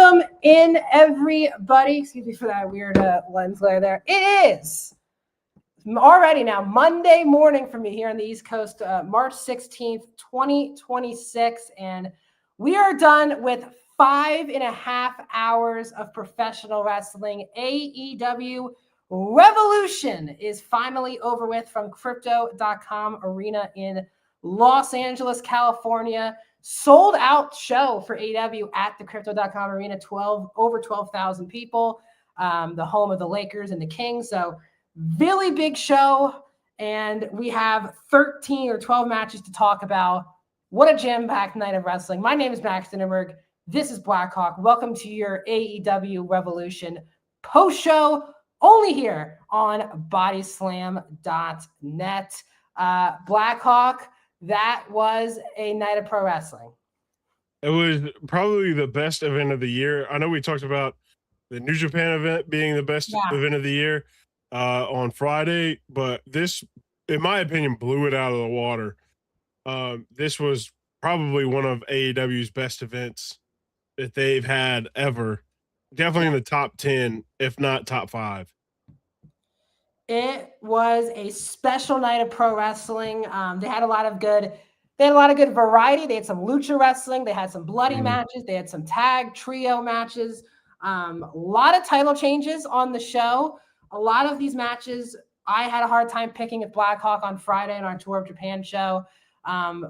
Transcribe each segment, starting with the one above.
Welcome in, everybody. Excuse me for that weird lens glare there. It is already now Monday morning for me here on the East Coast, March 16th, 2026. And we are done with 5.5 hours of professional wrestling. AEW Revolution is finally over with from Crypto.com Arena in Los Angeles, California. Sold out show for AEW at the Crypto.com Arena, over 12,000 people, the home of the Lakers and the Kings. So really big show. And we have 13 or 12 matches to talk about. What a jam-packed night of wrestling. My name is Max Dinnerberg. This is Blackhawk. Welcome to your AEW Revolution post-show, only here on bodyslam.net. Blackhawk, that was a night of pro wrestling. It was probably the best event of the year. I know we talked about the New Japan event being the best event of the year on Friday, but this, in my opinion, blew it out of the water. This was probably one of AEW's best events that they've had ever. Definitely in the top 10, if not top 5. It was a special night of pro wrestling. They had a lot of good variety. They had some lucha wrestling. They had some bloody matches. They had some tag trio matches. A lot of title changes on the show. A lot of these matches I had a hard time picking at Blackhawk on Friday in our Tour of Japan show.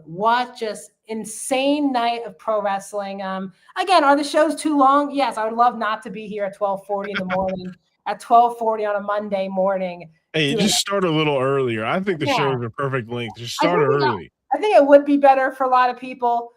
What just insane night of pro wrestling. Again, are the shows too long? Yes, I would love not to be here at 12:40 in the morning. At 12:40 on a Monday morning. Hey, just start a little earlier. I think the show is a perfect length. Just start early. I think it would be better for a lot of people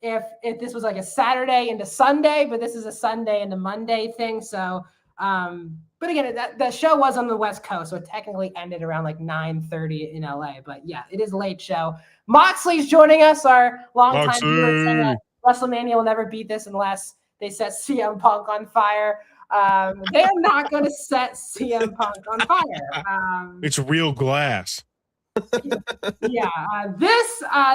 if this was like a Saturday into Sunday, but this is a Sunday into Monday thing. So, but again, that show was on the West Coast, so it technically ended around like 9:30 in LA. But yeah, it is a late show. Moxley's joining us, our longtime viewer, saying that WrestleMania will never beat this unless they set CM Punk on fire. They are not going to set CM Punk on fire. It's real glass. Yeah,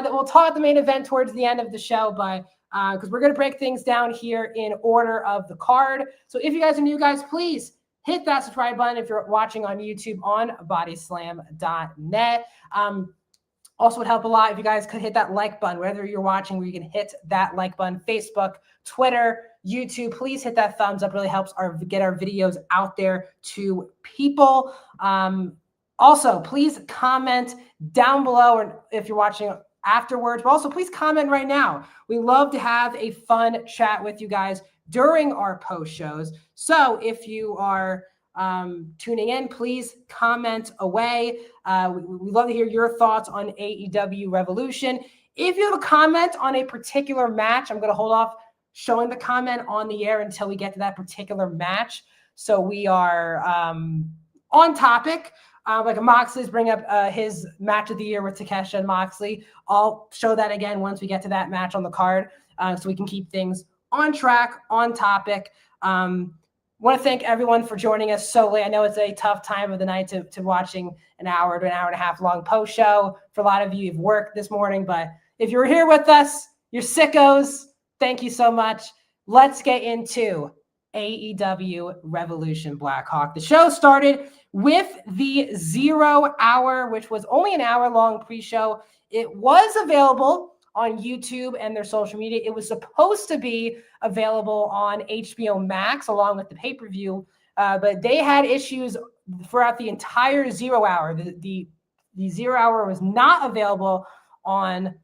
we'll talk about the main event towards the end of the show, but because we're going to break things down here in order of the card. So if you guys are new, guys, please hit that subscribe button if you're watching on YouTube on bodyslam.net. Also would help a lot if you guys could hit that like button, whether you're watching where you can hit that like button, Facebook, Twitter, YouTube. Please hit that thumbs up. Really helps get our videos out there to people. Also, please comment down below, or if you're watching afterwards, but also please comment right now. We love to have a fun chat with you guys during our post shows. So if you are tuning in, please comment away. We love to hear your thoughts on AEW Revolution. If you have a comment on a particular match, I'm going to hold off showing the comment on the air until we get to that particular match. So we are on topic. Like Moxley's bring up his match of the year with Takeshita and Moxley. I'll show that again once we get to that match on the card, so we can keep things on track, on topic. Want to thank everyone for joining us so late. I know it's a tough time of the night to watching an hour to an hour and a half long post show. For a lot of you, you've worked this morning, but if you're here with us, you're sickos. Thank you so much. Let's get into AEW Revolution Blackhawk. The show started with the 0 hour, which was only an hour-long pre-show. It was available on YouTube and their social media. It was supposed to be available on HBO Max along with the pay-per-view, but they had issues throughout the entire 0 hour. The 0 hour was not available on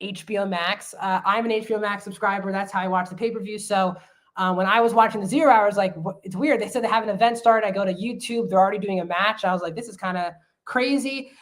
HBO Max. I'm an HBO Max subscriber. That's how I watch the pay-per-view. So when I was watching the 0 hour, I was like, it's weird. They said they have an event start. I go to YouTube. They're already doing a match. I was like, this is kind of crazy.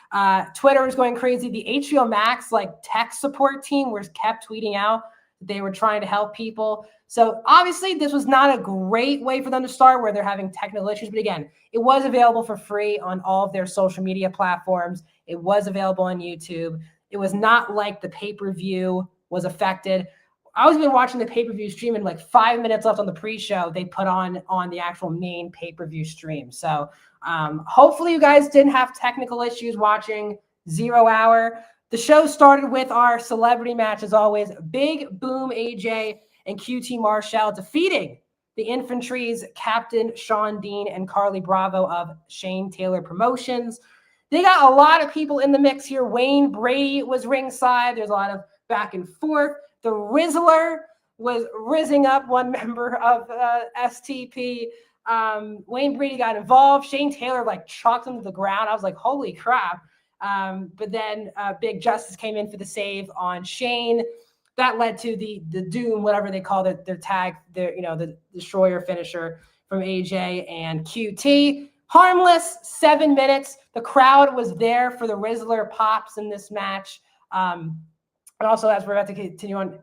Twitter was going crazy. The HBO Max tech support team was kept tweeting out that they were trying to help people. So obviously this was not a great way for them to start where they're having technical issues. But again, it was available for free on all of their social media platforms. It was available on YouTube. It was not like the pay-per-view was affected. I was even watching the pay-per-view stream and 5 minutes left on the pre-show, they put on the actual main pay-per-view stream. So hopefully you guys didn't have technical issues watching 0 hour. The show started with our celebrity match as always. Big Boom AJ and QT Marshall defeating the Infantry's Captain Sean Dean and Carly Bravo of Shane Taylor Promotions. They got a lot of people in the mix here. Wayne Brady was ringside. There's a lot of back and forth. The Rizzler was rizzing up one member of STP. Wayne Brady got involved. Shane Taylor like chalked him to the ground. I was like, holy crap. But then Big Justice came in for the save on Shane. That led to the Doom, whatever they call it, their tag, the Destroyer finisher from AJ and QT. Harmless, 7 minutes. The crowd was there for the Rizzler pops in this match. And also, as we're about to continue on,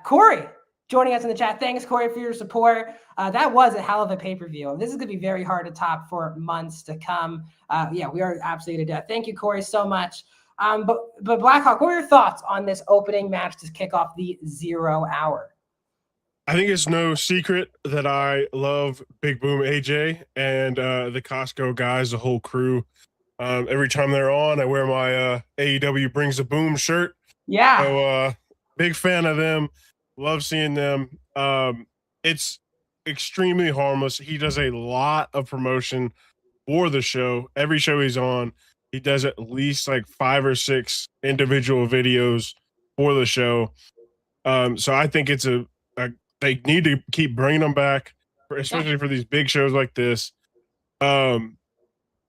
Corey joining us in the chat. Thanks, Corey, for your support. That was a hell of a pay-per-view. This is going to be very hard to top for months to come. Yeah, we are absolutely to death. Thank you, Corey, so much. But Blackhawk, what are your thoughts on this opening match to kick off the 0 hour? I think it's no secret that I love Big Boom AJ and the Costco guys, the whole crew. Every time they're on, I wear my AEW Brings the Boom shirt. Yeah. So big fan of them. Love seeing them. It's extremely harmless. He does a lot of promotion for the show. Every show he's on, he does at least like 5 or 6 individual videos for the show. So I think it's they need to keep bringing them back, especially for these big shows like this.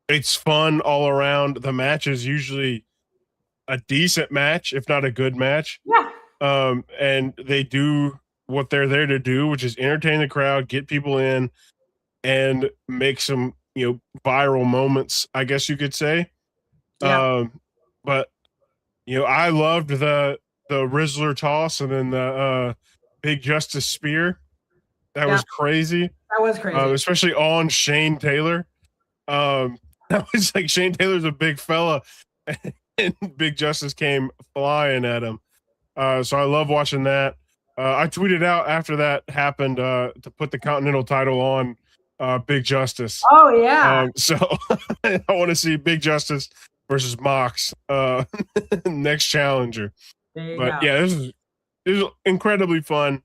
It's fun all around. The match is usually a decent match, if not a good match. Yeah. And they do what they're there to do, which is entertain the crowd, get people in, and make some, viral moments, I guess you could say. Yeah. But I loved the Rizzler toss and then the Big Justice spear. That was crazy. That was crazy. Especially on Shane Taylor. That was like Shane Taylor's a big fella, and Big Justice came flying at him. So I love watching that. I tweeted out after that happened to put the Continental title on Big Justice. Oh, yeah. So I want to see Big Justice versus Mox next challenger. But yeah, this is incredibly fun.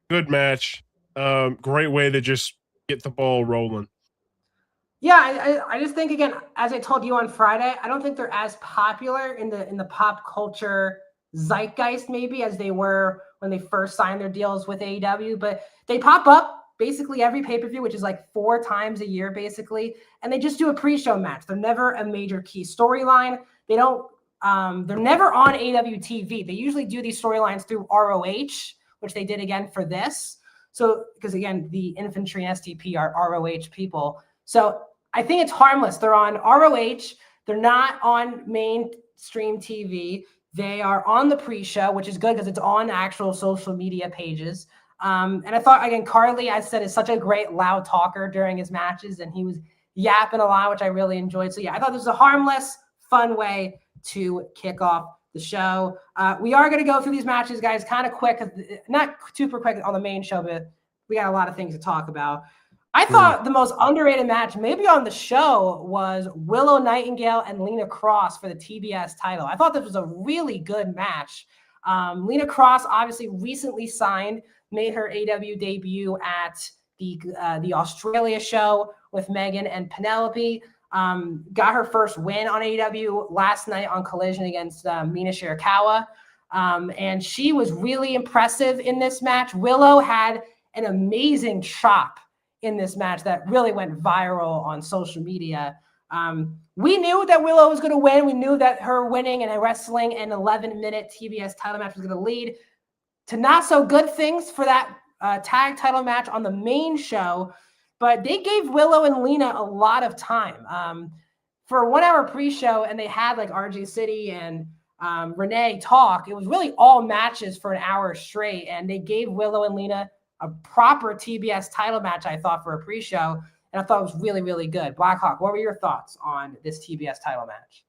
Good match. Great way to just get the ball rolling. Yeah, I just think, again, as I told you on Friday, I don't think they're as popular in the pop culture zeitgeist maybe as they were when they first signed their deals with AEW, but they pop up basically every pay-per-view, which is like 4 times a year basically, and they just do a pre-show match. They're never a major key storyline. They don't they're never on AEW TV. They usually do these storylines through ROH, which they did again for this. So because again, the Infantry and STP are ROH people. So I think it's harmless. They're on ROH. They're not on mainstream TV. They are on the pre-show, which is good because it's on actual social media pages. And I thought, again, Carly, I said, is such a great loud talker during his matches, and he was yapping a lot, which I really enjoyed. So, yeah, I thought this was a harmless, fun way to kick off the show. We are going to go through these matches, guys, kind of quick, not super quick on the main show, but we got a lot of things to talk about. I thought the most underrated match maybe on the show was Willow Nightingale and Lena Kross for the TBS title. I thought this was a really good match. Lena Kross obviously recently signed, made her AEW debut at the Australia show with Megan and Penelope. Got her first win on AEW last night on Collision against Mina Shirakawa. And she was really impressive in this match. Willow had an amazing chop in this match that really went viral on social media. We knew that Willow was going to win. We knew that her winning and wrestling an 11-minute TBS title match was going to lead to not so good things for that tag title match on the main show. But they gave Willow and Lena a lot of time for a 1-hour pre-show, and they had like RJ City and Renee talk. It was really all matches for an hour straight, and they gave Willow and Lena a proper TBS title match, I thought, for a pre-show, and I thought it was really, really good. Blackhawk, what were your thoughts on this TBS title match?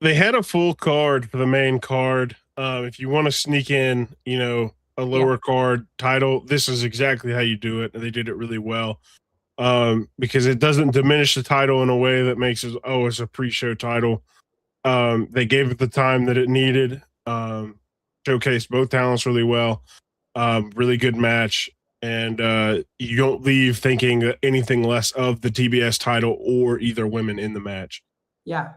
They had a full card for the main card. If you want to sneak in, a lower card title, this is exactly how you do it, and they did it really well. Because it doesn't diminish the title in a way that makes it, it's a pre-show title. They gave it the time that it needed, showcased both talents really well. Really good match. And you don't leave thinking anything less of the TBS title or either women in the match. Yeah,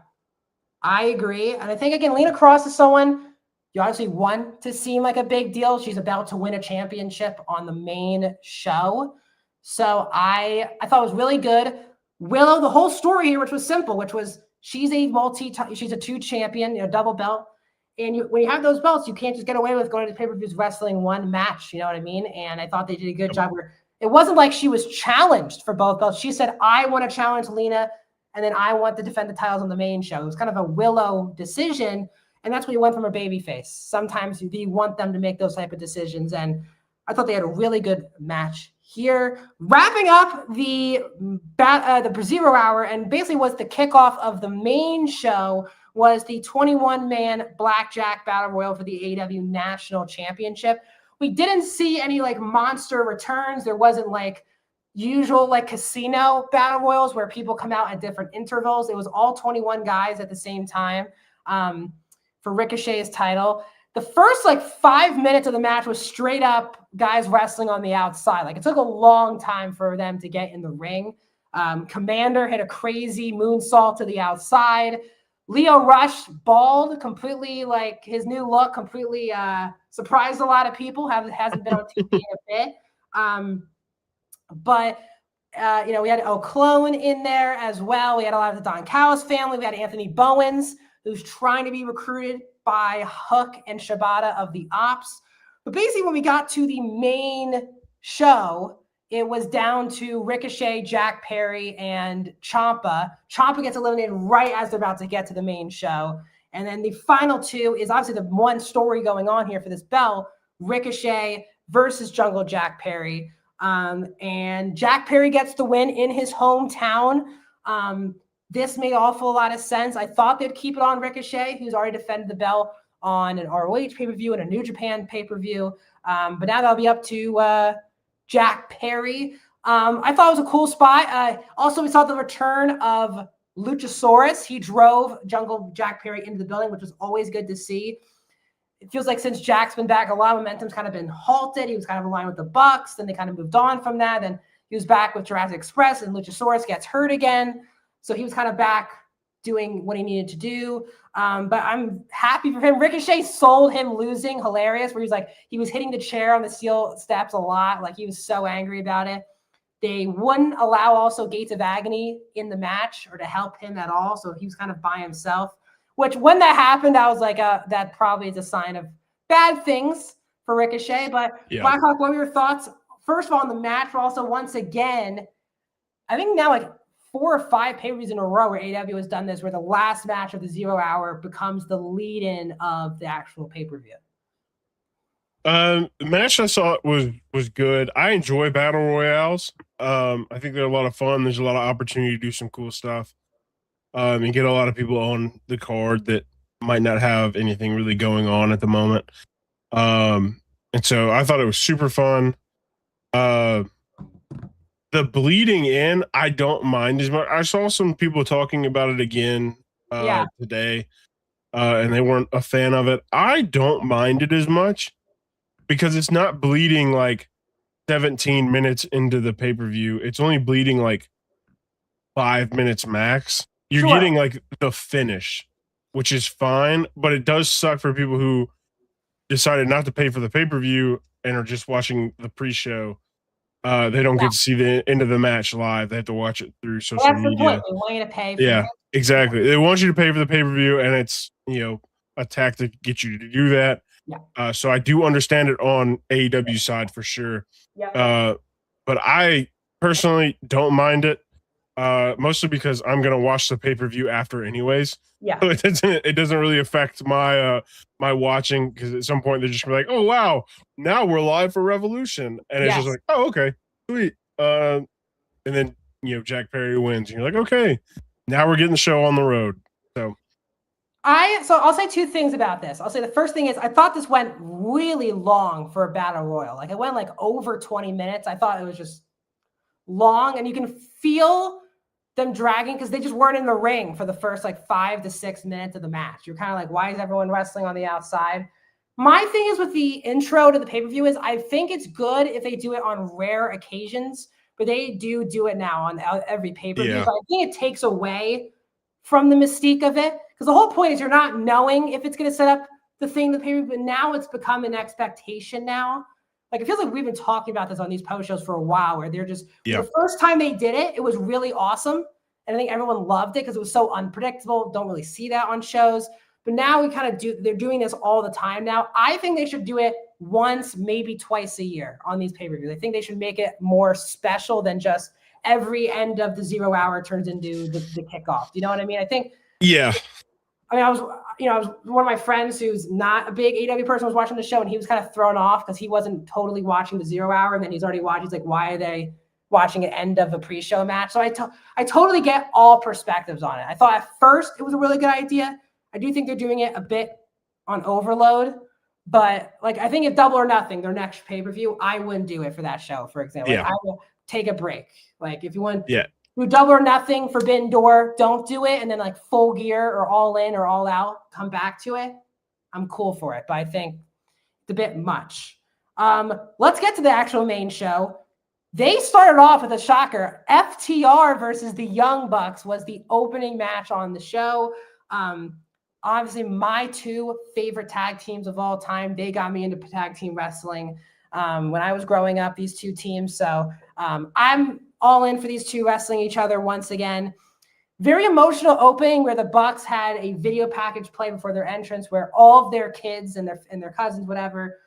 I agree. And I think, again, Lena Kross is someone you obviously want to seem like a big deal. She's about to win a championship on the main show. So I thought it was really good. Willow, the whole story here, which was simple, which was she's a 2 champion, double belt. And when you have those belts, you can't just get away with going to pay-per-views wrestling one match. You know what I mean? And I thought they did a good job where it wasn't like she was challenged for both belts. She said, I want to challenge Lena, and then I want to defend the titles on the main show. It was kind of a Willow decision. And that's what you want from a babyface. Sometimes you want them to make those type of decisions. And I thought they had a really good match here. Wrapping up the 0 hour, and basically was the kickoff of the main show, was the 21-man Blackjack Battle Royal for the AEW National Championship. We didn't see any like monster returns. There wasn't like usual like casino battle royals where people come out at different intervals. It was all 21 guys at the same time. For Ricochet's title. The first like 5 minutes of the match was straight up guys wrestling on the outside. Like it took a long time for them to get in the ring. Commander hit a crazy moonsault to the outside. Lio Rush, bald, completely like his new look, completely surprised a lot of people. Hasn't been on TV in a bit. But we had O'Clone in there as well. We had a lot of the Don Callis family. We had Anthony Bowens, who's trying to be recruited by Hook and Shibata of the Ops. But basically, when we got to the main show, it was down to Ricochet, Jack Perry, and Ciampa. Ciampa gets eliminated right as they're about to get to the main show. And then the final two is obviously the one story going on here for this belt, Ricochet versus Jungle Jack Perry. And Jack Perry gets the win in his hometown. This made an awful lot of sense. I thought they'd keep it on Ricochet, who's already defended the belt on an ROH pay-per-view and a New Japan pay-per-view. But now that'll be up to Jack Perry. I thought it was a cool spot. Also, we saw the return of Luchasaurus. He drove Jungle Jack Perry into the building, which was always good to see. It feels like since Jack's been back, a lot of momentum's kind of been halted. He was kind of aligned with the Bucks. Then they kind of moved on from that. Then he was back with Jurassic Express, and Luchasaurus gets hurt again. So he was kind of back doing what he needed to do. But I'm happy for him. Ricochet sold him losing hilarious, where he was hitting the chair on the steel steps a lot. Like he was so angry about it. They wouldn't allow also Gates of Agony in the match or to help him at all. So he was kind of by himself, which when that happened, I was like, that probably is a sign of bad things for Ricochet. But yeah. Blackhawk, what were your thoughts? First of all, on the match, but also once again, I think now like 4 or 5 pay-per-views in a row where AEW has done this, where the last match of the 0 hour becomes the lead-in of the actual pay-per-view. The match I saw was good. I enjoy battle royales. I think they're a lot of fun. There's a lot of opportunity to do some cool stuff. And get a lot of people on the card that might not have anything really going on at the moment. And so I thought it was super fun. The bleeding in, I don't mind as much. I saw some people talking about it again today, and they weren't a fan of it. I don't mind it as much because it's not bleeding like 17 minutes into the pay-per-view. It's only bleeding like 5 minutes max. You're getting like the finish, which is fine, but it does suck for people who decided not to pay for the pay-per-view and are just watching the pre-show. They don't get to see the end of the match live. They have to watch it through social media. That's the point. They want you to pay for it. Exactly. They want you to pay for the pay-per-view, and it's, a tactic to get you to do that. Yeah. So I do understand it on AEW's side for sure. Yeah. But I personally don't mind it. Mostly because I'm gonna watch the pay-per-view after anyways. Yeah. So it doesn't really affect my my watching, because at some point they're just gonna be like, oh wow, now we're live for Revolution. And it's just like, oh, okay, sweet. And then Jack Perry wins, and you're like, okay, now we're getting the show on the road. So I'll say 2 things about this. I'll say the first thing is I thought this went really long for a battle royal. Like it went like over 20 minutes. I thought it was just long, and you can feel them dragging because they just weren't in the ring for the first like 5 to 6 minutes of the match. You're kind of like, why is everyone wrestling on the outside? My thing is with the intro to the pay-per-view is I think it's good if they do it on rare occasions, but they do it now on every pay-per-view. Yeah. But I think it takes away from the mystique of it, because the whole point is you're not knowing if it's going to set up the thing, the pay-per-view, but now it's become an expectation now. Like, it feels like we've been talking about this on these post shows for a while, where they're just, the first time they did it, it was really awesome. And I think everyone loved it because it was so unpredictable. Don't really see that on shows. But now we kind of they're doing this all the time now. I think they should do it once, maybe twice a year on these pay-per-views. I think they should make it more special than just every end of the 0 hour turns into the kickoff. You know what I mean? I think. Yeah. I mean, I was one of my friends who's not a big AEW person was watching the show, and he was kind of thrown off because he wasn't totally watching the 0 hour, and then he's already watching. He's like, why are they watching an end of a pre-show match? So I totally get all perspectives on it. I thought at first it was a really good idea. I do think they're doing it a bit on overload, but like, I think if Double or Nothing, their next pay-per-view, I wouldn't do it for that show, for example. Like, I will take a break. Like, if you want do Double or Nothing, Forbidden Door, don't do it, and then like Full Gear or All In or All Out, come back to it. I'm cool for it, but I think it's a bit much. Let's get to the actual main show. They started off with a shocker. FTR versus the Young Bucks was the opening match on the show. Obviously, my two favorite tag teams of all time. They got me into tag team wrestling when I was growing up, these two teams. So I'm all in for these two wrestling each other once again. Very emotional opening where the Bucks had a video package play before their entrance where all of their kids and their cousins, whatever,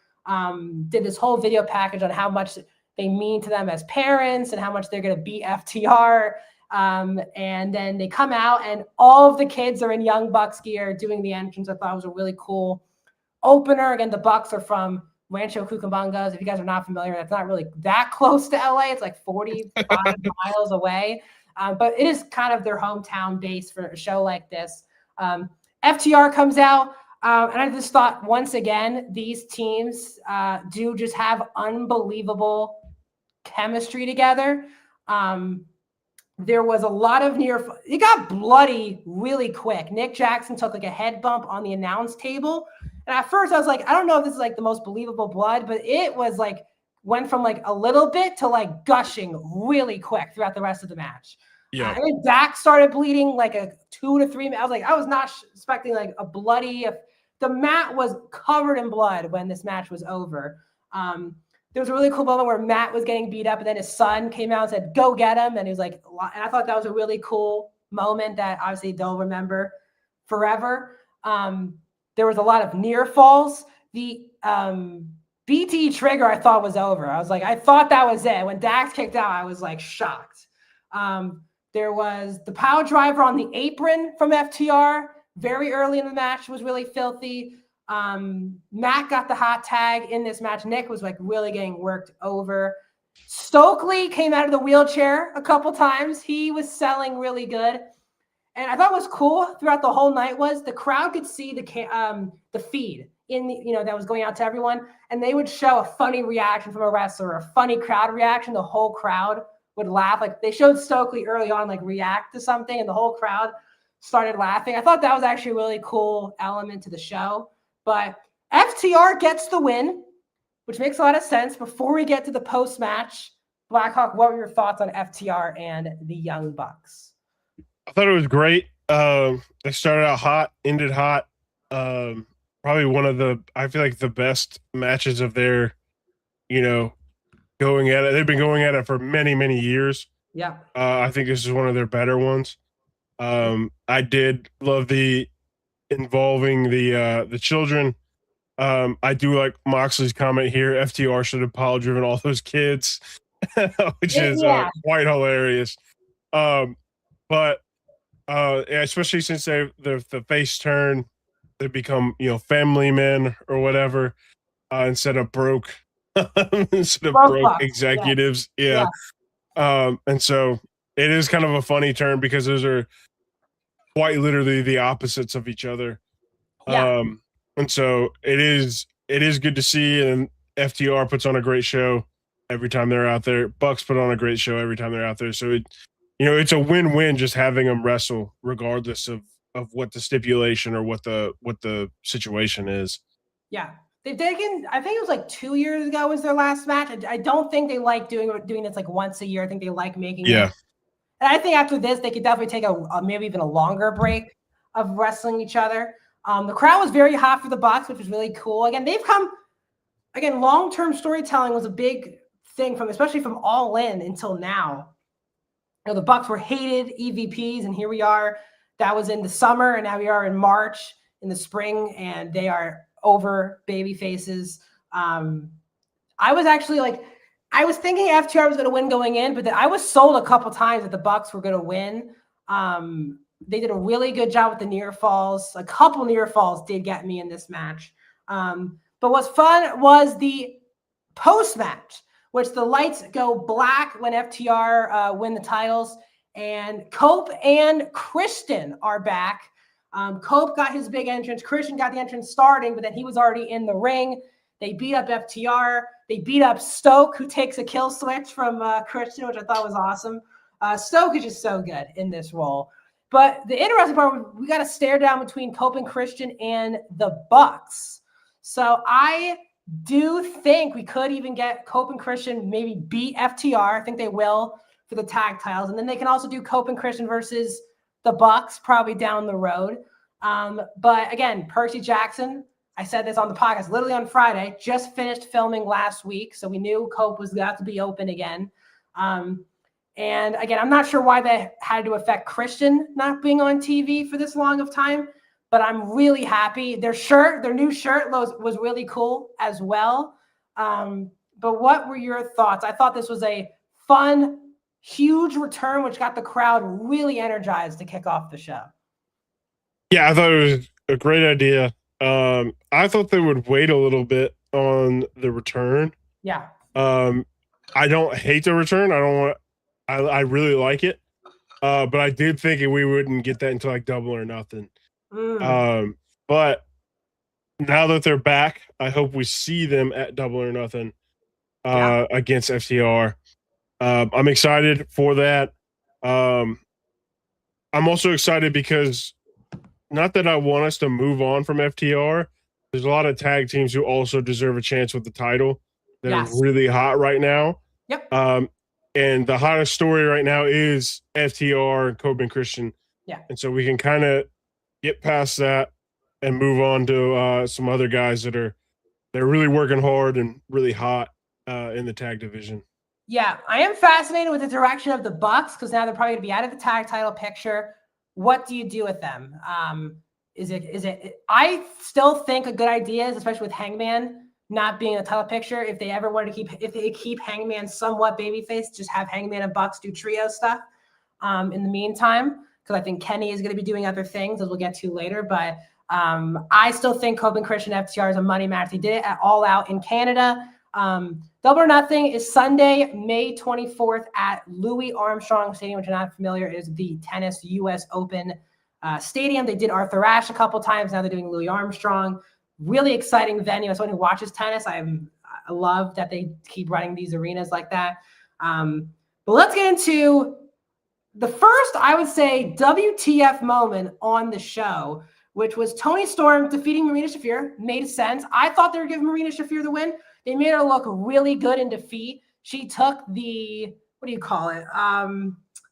did this whole video package on how much they mean to them as parents and how much they're going to beat FTR. And then they come out and all of the kids are in Young Bucks gear doing the entrance. I thought it was a really cool opener. Again, the Bucks are from Rancho Cucamonga. If you guys are not familiar, that's not really that close to LA. It's like 45 miles away. But it is kind of their hometown base for a show like this. FTR comes out. And I just thought, once again, these teams do just have unbelievable chemistry together. There was a lot of it got bloody really quick. Nick Jackson took like a head bump on the announce table. And at first I was like, I don't know if this is like the most believable blood, but it was like, went from like a little bit to like gushing really quick throughout the rest of the match. Yeah. And then Dak started bleeding like a 2 to 3 minutes. I was like, I was not expecting like a bloody, the mat was covered in blood when this match was over. There was a really cool moment where Matt was getting beat up and then his son came out and said, go get him. And he was like, and I thought that was a really cool moment that obviously they'll remember forever. There was a lot of near falls. The BT trigger I thought was over. I was like, I thought that was it. When Dax kicked out, I was like shocked. There was the power driver on the apron from FTR very early in the match, was really filthy. Matt got the hot tag in this match. Nick was like really getting worked over. Stokely came out of the wheelchair a couple times. He was selling really good. And I thought was cool throughout the whole night was the crowd could see the feed in the, that was going out to everyone. And they would show a funny reaction from a wrestler, a funny crowd reaction. The whole crowd would laugh. Like they showed Stokely early on, like react to something and the whole crowd started laughing. I thought that was actually a really cool element to the show. But FTR gets the win, which makes a lot of sense. Before we get to the post-match, Blackhawk, what were your thoughts on FTR and the Young Bucks? I thought it was great. They started out hot, ended hot. Probably one of I feel like the best matches of their, going at it. They've been going at it for many, many years. Yeah. I think this is one of their better ones. I did love the involving the children. I do like Moxley's comment here. FTR should have pile driven all those kids, which is quite hilarious. But especially since the face turn, they become family men or whatever instead of broke executives. Yeah. And so it is kind of a funny turn because those are quite literally the opposites of each other. Yeah. And so it is good to see, and FTR puts on a great show every time they're out there. Bucks put on a great show every time they're out there. So it's a win-win just having them wrestle regardless of what the stipulation or what the situation is. Yeah. they've taken, I think it was like 2 years ago was their last match. I don't think they like doing this like once a year. I think they like making it. And I think after this, they could definitely take a maybe even a longer break of wrestling each other. The crowd was very hot for the Bucks, which was really cool. Again, long-term storytelling was a big thing especially from All In until now. You know, the Bucks were hated EVPs, and here we are. That was in the summer, and now we are in March, in the spring, and they are over baby faces. I was actually I was thinking FTR was going to win going in, but then I was sold a couple times that the Bucks were going to win. They did a really good job with the near falls. A couple near falls did get me in this match. But what's fun was the post match, which the lights go black when FTR win the titles, and Cope and Christian are back. Cope got his big entrance. Christian got the entrance starting, but then he was already in the ring. They beat up FTR. They beat up Stoke, who takes a kill switch from Christian, which I thought was awesome. Stoke is just so good in this role. But the interesting part, we got a stare down between Cope and Christian and the Bucks. So I do think we could even get Cope and Christian maybe beat FTR. I think they will for the tag titles. And then they can also do Cope and Christian versus the Bucks probably down the road. But again, Percy Jackson, I said this on the podcast literally on Friday, just finished filming last week. So we knew Cope was about to be open again. And again, I'm not sure why that had to affect Christian not being on TV for this long of time, but I'm really happy. Their new shirt was really cool as well. But what were your thoughts? I thought this was a fun, huge return, which got the crowd really energized to kick off the show. Yeah, I thought it was a great idea. I thought they would wait a little bit on the return. Yeah. I don't hate the return. I really like it. But I did think we wouldn't get that until like Double or Nothing. But now that they're back, I hope we see them at Double or Nothing against FTR. I'm excited for that. I'm also excited because not that I want us to move on from FTR. There's a lot of tag teams who also deserve a chance with the title that are really hot right now. Yep. And the hottest story right now is FTR and Cope and Christian. Yeah. And so we can kind of get past that and move on to some other guys they're really working hard and really hot in the tag division. Yeah, I am fascinated with the direction of the Bucks because now they're probably going to be out of the tag title picture. What do you do with them? Is it? I still think a good idea is, especially with Hangman not being in the title picture, if they ever want to keep Hangman somewhat babyface, just have Hangman and Bucks do trio stuff in the meantime, because I think Kenny is going to be doing other things, as we'll get to later. But I still think Cope and Christian FTR is a money match. They did it at All Out in Canada. Double or Nothing is Sunday, May 24th at Louis Armstrong Stadium, which I'm not familiar, is the tennis US Open stadium. They did Arthur Ashe a couple times. Now they're doing Louis Armstrong. Really exciting venue. As someone who watches tennis, I love that they keep running these arenas like that. But let's get into the first, I would say, WTF moment on the show, which was Toni Storm defeating Marina Shafir. Made sense. I thought they were giving Marina Shafir the win. They made her look really good in defeat. She took the, what do you call it?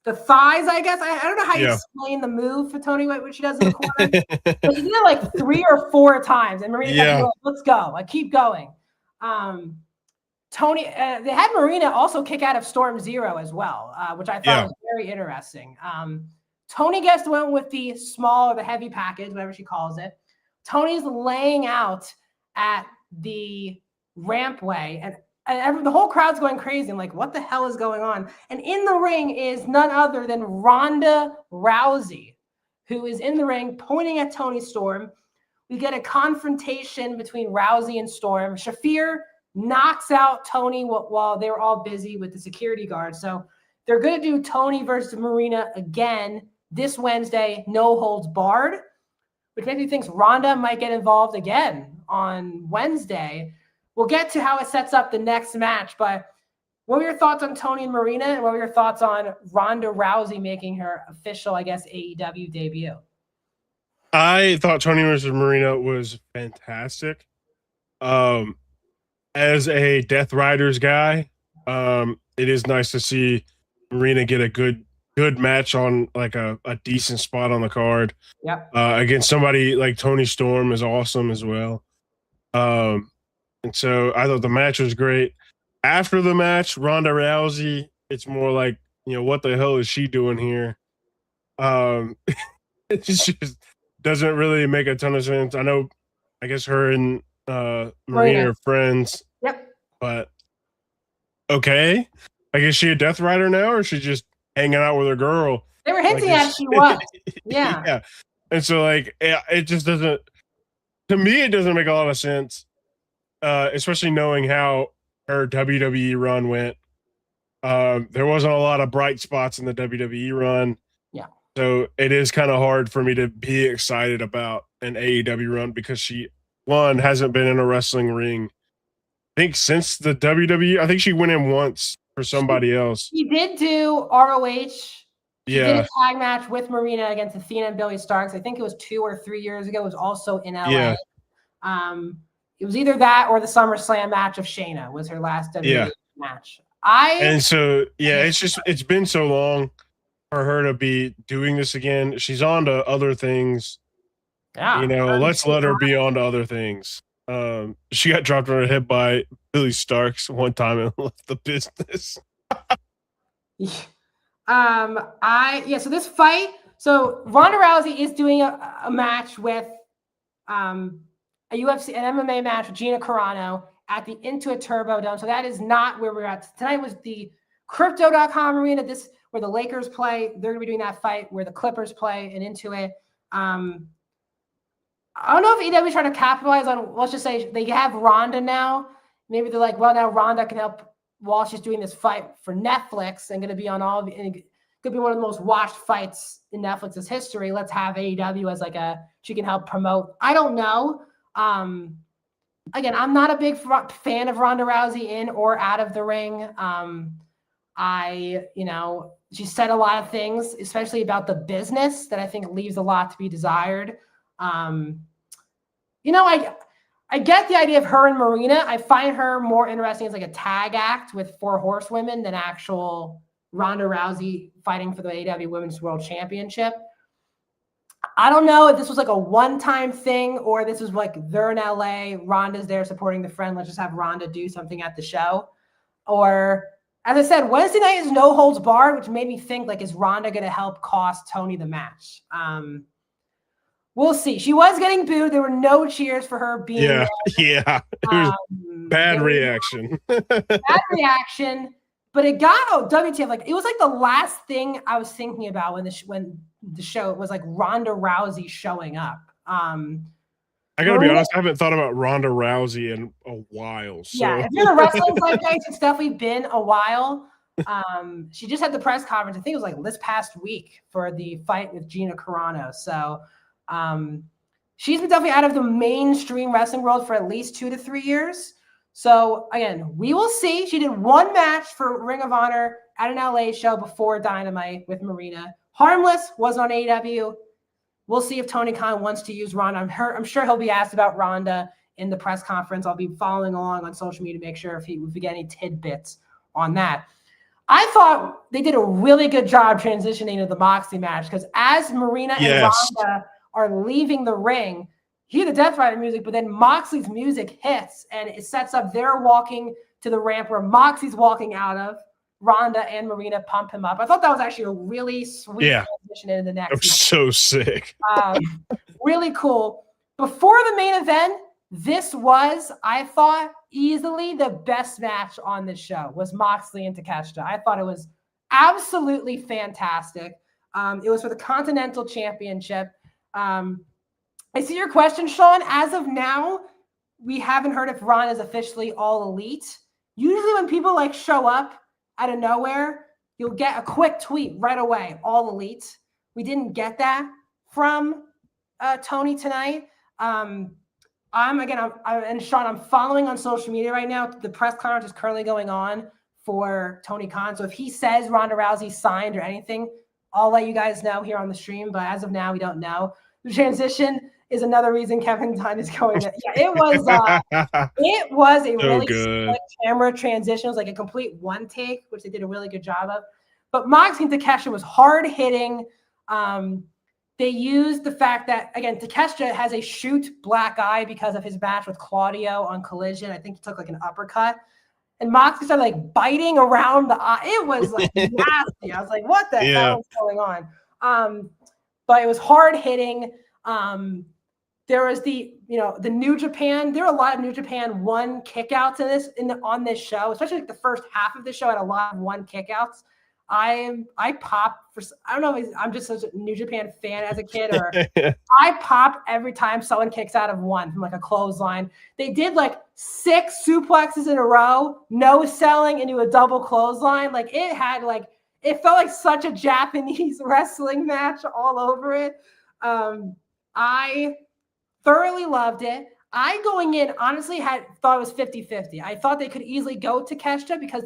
The thighs, I guess. I don't know how you explain the move for Toni, what she does in the corner. But she did it like 3 or 4 times. And Marina kept going, let's go. I keep going. Toni, they had Marina also kick out of Storm Zero as well, which I thought was very interesting. Toni gets the win with the small or the heavy package, whatever she calls it. Toni's laying out at the rampway, and the whole crowd's going crazy. I'm like, what the hell is going on? And in the ring is none other than Ronda Rousey, who is in the ring pointing at Toni Storm. We get a confrontation between Rousey and Storm. Shafir knocks out Toni while they were all busy with the security guard. So they're going to do Toni versus Marina again this Wednesday, no holds barred, which makes me think Ronda might get involved again on Wednesday. We'll get to how it sets up the next match, but what were your thoughts on Toni and Marina, and what were your thoughts on Ronda Rousey making her official, I guess, AEW debut? I thought Toni versus Marina was fantastic. As a Death Riders guy, it is nice to see Marina get a good match on like a decent spot on the card. Yep. Against somebody like Toni Storm is awesome as well. And so I thought the match was great. After the match, Ronda Rousey, it's more like, what the hell is she doing here? It just doesn't really make a ton of sense. I guess her and Marina are friends. Yep. But okay. I guess she a Death Rider now, or is she just hanging out with her girl? They were hinting at she was. Yeah. Yeah. And so it just doesn't, to me, it doesn't make a lot of sense. Especially knowing how her WWE run went. There wasn't a lot of bright spots in the WWE run. Yeah. So it is kind of hard for me to be excited about an AEW run because she, one, hasn't been in a wrestling ring, I think, since the WWE. I think she went in once for somebody else. She did do ROH. She Yeah. did a tag match with Marina against Athena and Billy Starks. I think it was 2 or 3 years ago. It was also in LA. Yeah. It was either that or the SummerSlam match of Shayna was her last WWE match. It's been so long for her to be doing this again. She's on to other things. Yeah. Let's let her be on to other things. She got dropped on her head by Billy Starks one time and left the business. So this fight, Ronda Rousey is doing a match with an MMA match with Gina Carano at the Intuit Turbo Dome. So that is not where we're at. Tonight was the Crypto.com arena. This where the Lakers play. They're gonna be doing that fight where the Clippers play and Intuit. I don't know if AEW is trying to capitalize on, let's just say they have Ronda now. Maybe they're like, well, now Ronda can help while she's doing this fight for Netflix and going to be on and it could be one of the most watched fights in Netflix's history. Let's have AEW as she can help promote. I don't know. Again, I'm not a big fan of Ronda Rousey in or out of the ring. She said a lot of things, especially about the business, that I think leaves a lot to be desired. I get the idea of her and Marina. I find her more interesting as like a tag act with 4 horsewomen than actual Ronda Rousey fighting for the AEW Women's World Championship. I don't know if this was like a one-time thing or this was like they're in LA, Ronda's there supporting the friend. Let's just have Ronda do something at the show. Or, as I said, Wednesday night is no holds barred, which made me think, like, is Ronda going to help cost Toni the match? We'll see. She was getting booed. There were no cheers for her being there. Yeah. It was bad reaction. Bad reaction. But it got WTF. Like, it was like the last thing I was thinking about when the show was like Ronda Rousey showing up. I gotta be honest, I haven't thought about Ronda Rousey in a while. So. Yeah, if you're the wrestling zeitgeist, it's definitely been a while. She just had the press conference. I think it was like this past week for the fight with Gina Carano. So she's been definitely out of the mainstream wrestling world for at least 2 to 3 years. So again, we will see. She did 1 match for Ring of Honor at an LA show before Dynamite with Marina. Harmless was on AEW. We'll see if Tony Khan wants to use Ronda. I'm sure he'll be asked about Ronda in the press conference. I'll be following along on social media to make sure if we get any tidbits on that. I thought they did a really good job transitioning to the Moxley match because as Marina and Ronda are leaving the ring, you hear the Death Rider music, but then Moxley's music hits and it sets up their walking to the ramp where Moxley's walking out of. Ronda and Marina pump him up. I thought that was actually a really sweet transition into the next. It was so sick. Really cool. Before the main event, this was, I thought, easily the best match on this show was Moxley and Takeshita. I thought it was absolutely fantastic. It was for the Continental Championship. I see your question, Sean. As of now, we haven't heard if Ron is officially all elite. Usually when people like show up out of nowhere, you'll get a quick tweet right away, all elite. We didn't get that from Tony tonight. And Sean, I'm following on social media right now. The press conference is currently going on for Tony Khan. So if he says Ronda Rousey signed or anything, I'll let you guys know here on the stream. But as of now, we don't know. The transition is another reason Kevin Dunn is going to. Yeah, it was a So really good. slick camera transition. It was like a complete one take, which they did a really good job of. But Moxley and Takeshita was hard hitting. They used the fact that, again, Takeshita has a shoot black eye because of his match with Claudio on Collision. I think he took like an uppercut. And Moxley started like biting around the eye. It was like nasty. I was like, what the hell is going on? But it was hard hitting. There was the New Japan. There were a lot of New Japan one kickouts on this show, especially like the first half of the show had a lot of one kickouts. I pop for, I don't know if I'm just such a New Japan fan as a kid, or I pop every time someone kicks out of one from like a clothesline. They did like 6 suplexes in a row, no selling into a double clothesline. Like it felt like such a Japanese wrestling match all over it. I thoroughly loved it. I going in honestly thought it was 50-50. I thought they could easily go to Takeshita because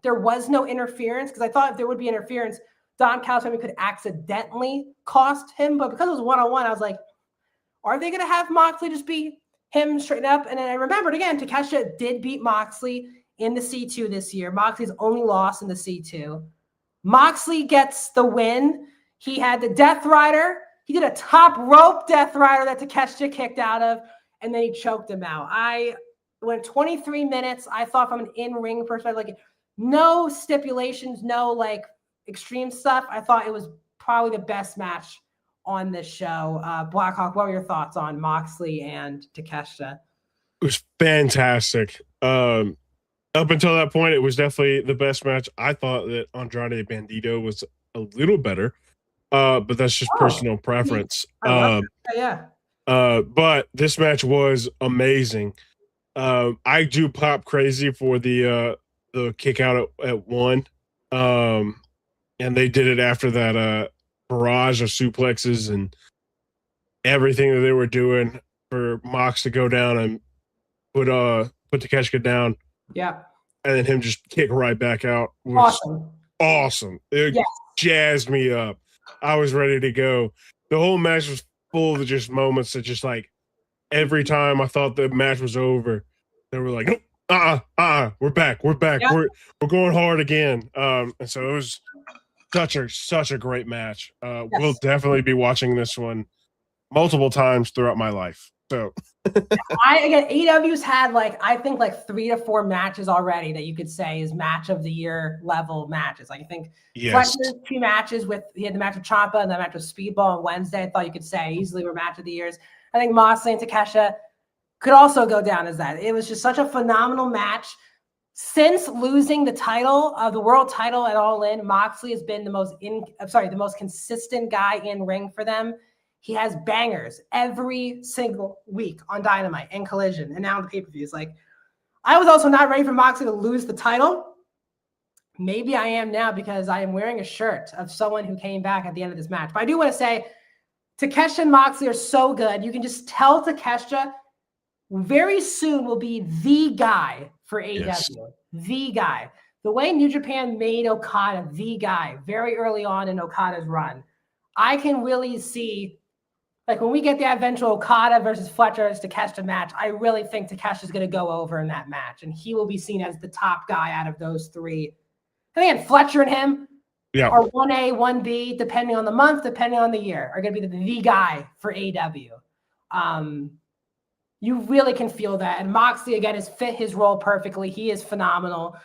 there was no interference, because I thought if there would be interference, Don Callis could accidentally cost him. But because it was one-on-one, I was like, are they going to have Moxley just beat him straight up? And then I remembered again, Takeshita did beat Moxley in the C2 this year. Moxley's only loss in the C2. Moxley gets the win. He had the Death Rider. He did a top rope Death Rider that Takeshita kicked out of, and then he choked him out. I went 23 minutes. I thought from an in-ring perspective, like, no stipulations, no like extreme stuff. I thought it was probably the best match on this show. Blackhawk, what were your thoughts on Moxley and Takeshita? It was fantastic. Up until that point, it was definitely the best match. I thought that Andrade Bandito was a little better, but that's just personal preference. But this match was amazing. I do pop crazy for the kick out at one. And they did it after that barrage of suplexes and everything that they were doing for Mox to go down and put Takeshita down. Yeah. And then him just kick right back out. Awesome. It jazzed me up. I was ready to go. The whole match was full of just moments that just like every time I thought the match was over, they were like, nope. We're back. Yep. We're going hard again. And so it was such a great match. We'll definitely be watching this one multiple times throughout my life. So AEW's had I think 3 to 4 matches already that you could say is match of the year level matches. Like I think Fletcher's 2 matches he had the match with Ciampa and the match with Speedball on Wednesday. I thought you could say easily were match of the years. I think Moxley and Takeshita could also go down as that. It was just such a phenomenal match. Since losing the title, the world title at All In, Moxley has been the most consistent guy in ring for them. He has bangers every single week on Dynamite and Collision and now on the pay-per-views. I was also not ready for Moxley to lose the title. Maybe I am now because I am wearing a shirt of someone who came back at the end of this match. But I do want to say Takeshita and Moxley are so good. You can just tell Takeshita very soon will be the guy for AEW. Yes. The guy. The way New Japan made Okada the guy very early on in Okada's run, I can really see, when we get the eventual Okada versus Fletcher as Takeshita match, I really think Takeshita's going to go over in that match, and he will be seen as the top guy out of those 3. And again, Fletcher and him are 1A, 1B, depending on the month, depending on the year, are going to be the guy for AEW. You really can feel that. And Moxley, again, has fit his role perfectly. He is phenomenal.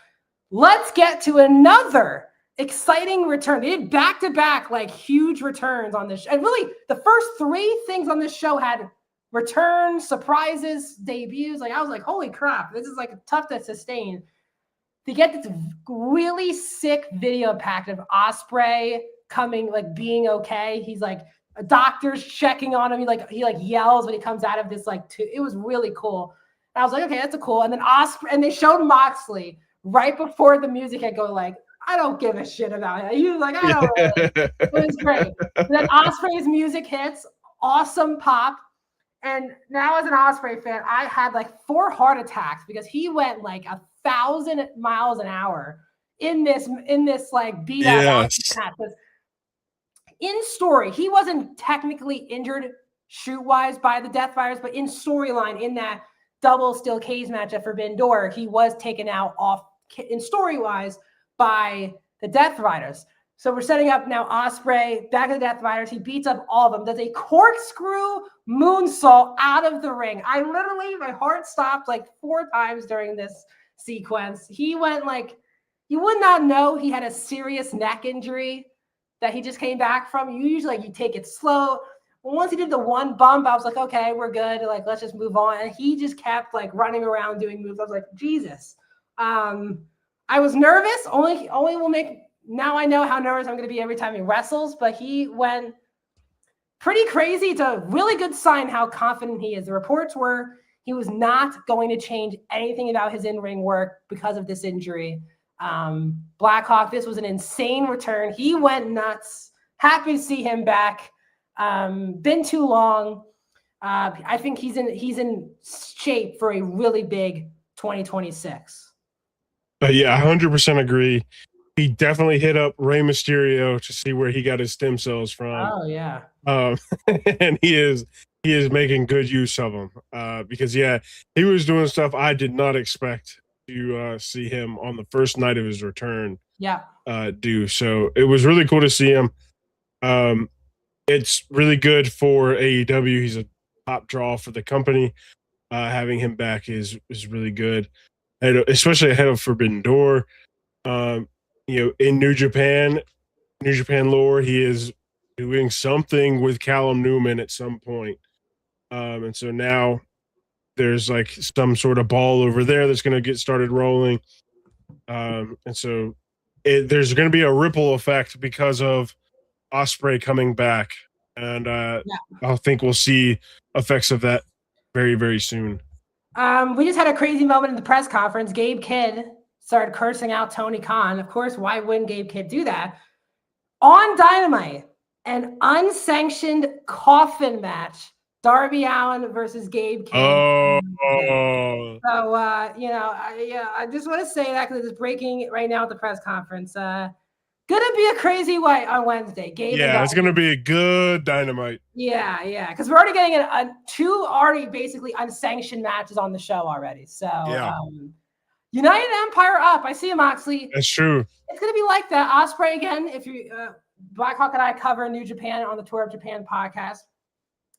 Let's get to another exciting return. They did back-to-back, huge returns on this show. And really, the first 3 things on this show had returns, surprises, debuts. I was like, holy crap, this is, tough to sustain. To get this really sick video package of Ospreay coming, being okay. He's a doctor's checking on him. He yells when he comes out of this it was really cool. And I was like, okay, that's cool. And then Ospreay, and they showed Moxley right before the music had go I don't give a shit about it. He was I don't really. It was great. And then Ospreay's music hits, awesome pop. And now as an Ospreay fan, I had 4 heart attacks because he went 1,000 miles an hour in this beat up match. In story, he wasn't technically injured shoot-wise by the Deathfires, but in storyline, in that double steel cage match at Forbidden Door, he was taken out off in story-wise by the Death Riders. So we're setting up now Ospreay, back to the Death Riders. He beats up all of them, does a corkscrew moonsault out of the ring. My heart stopped like 4 times during this sequence. He went like, you would not know he had a serious neck injury that he just came back from. You usually you take it slow. Once he did the one bump, I was like, okay, we're good. Like, let's just move on. And he just kept like running around doing moves. I was like, Jesus. I was nervous. Only will make. Now I know how nervous I'm going to be every time he wrestles, but he went pretty crazy. It's a really good sign how confident he is. The reports were he was not going to change anything about his in-ring work because of this injury. Blackhawk, this was an insane return. He went nuts. Happy to see him back. Been too long. I think he's in shape for a really big 2026. Yeah, 100% agree. He definitely hit up Rey Mysterio to see where he got his stem cells from. Oh yeah. And he is making good use of them. Because he was doing stuff I did not expect to see him on the first night of his return. Yeah. Do. So it was really cool to see him. It's really good for AEW. He's a top draw for the company. Having him back is really good, and especially ahead of Forbidden Door. In New Japan lore, he is doing something with Callum Newman at some point. And so now there's like some sort of ball over there that's going to get started rolling. And so there's going to be a ripple effect because of Ospreay coming back. And I think we'll see effects of that very, very soon. We just had a crazy moment in the press conference. Gabe Kidd started cursing out Tony Khan. Of course, why wouldn't Gabe Kidd do that? On Dynamite, an unsanctioned coffin match. Darby Allin versus Gabe Kidd. Oh. So, I just want to say that because it's breaking right now at the press conference. Gonna be a crazy way on Wednesday. Gabe it's gonna be a good Dynamite. Yeah, because we're already getting two already basically unsanctioned matches on the show already. So, United Empire up. I see you, Moxley. That's true. It's gonna be like that. Ospreay again. If you Blackhawk and I cover New Japan on the Tour of Japan podcast.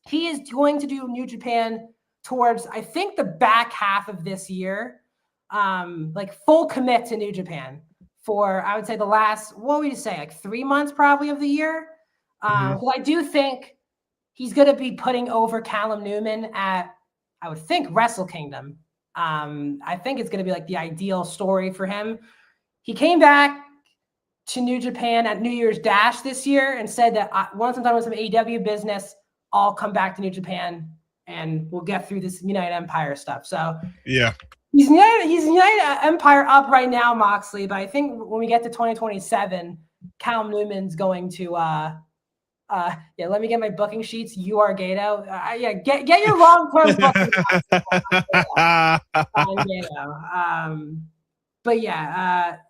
He is going to do New Japan towards, I think, the back half of this year. Like full commit to New Japan for, I would say, the last, what would you say, like 3 months probably of the year. Well, I do think he's going to be putting over Callum Newman at, I would think, Wrestle Kingdom. I think it's going to be like the ideal story for him. He came back to New Japan at New Year's Dash this year and said that once I'm done with some AEW business, I'll come back to New Japan and we'll get through this United Empire stuff. So yeah, he's United Empire up right now, Moxley. But I think when we get to 2027, Callum Newman's going to let me get my booking sheets. You are Gato. Get your long-term booking.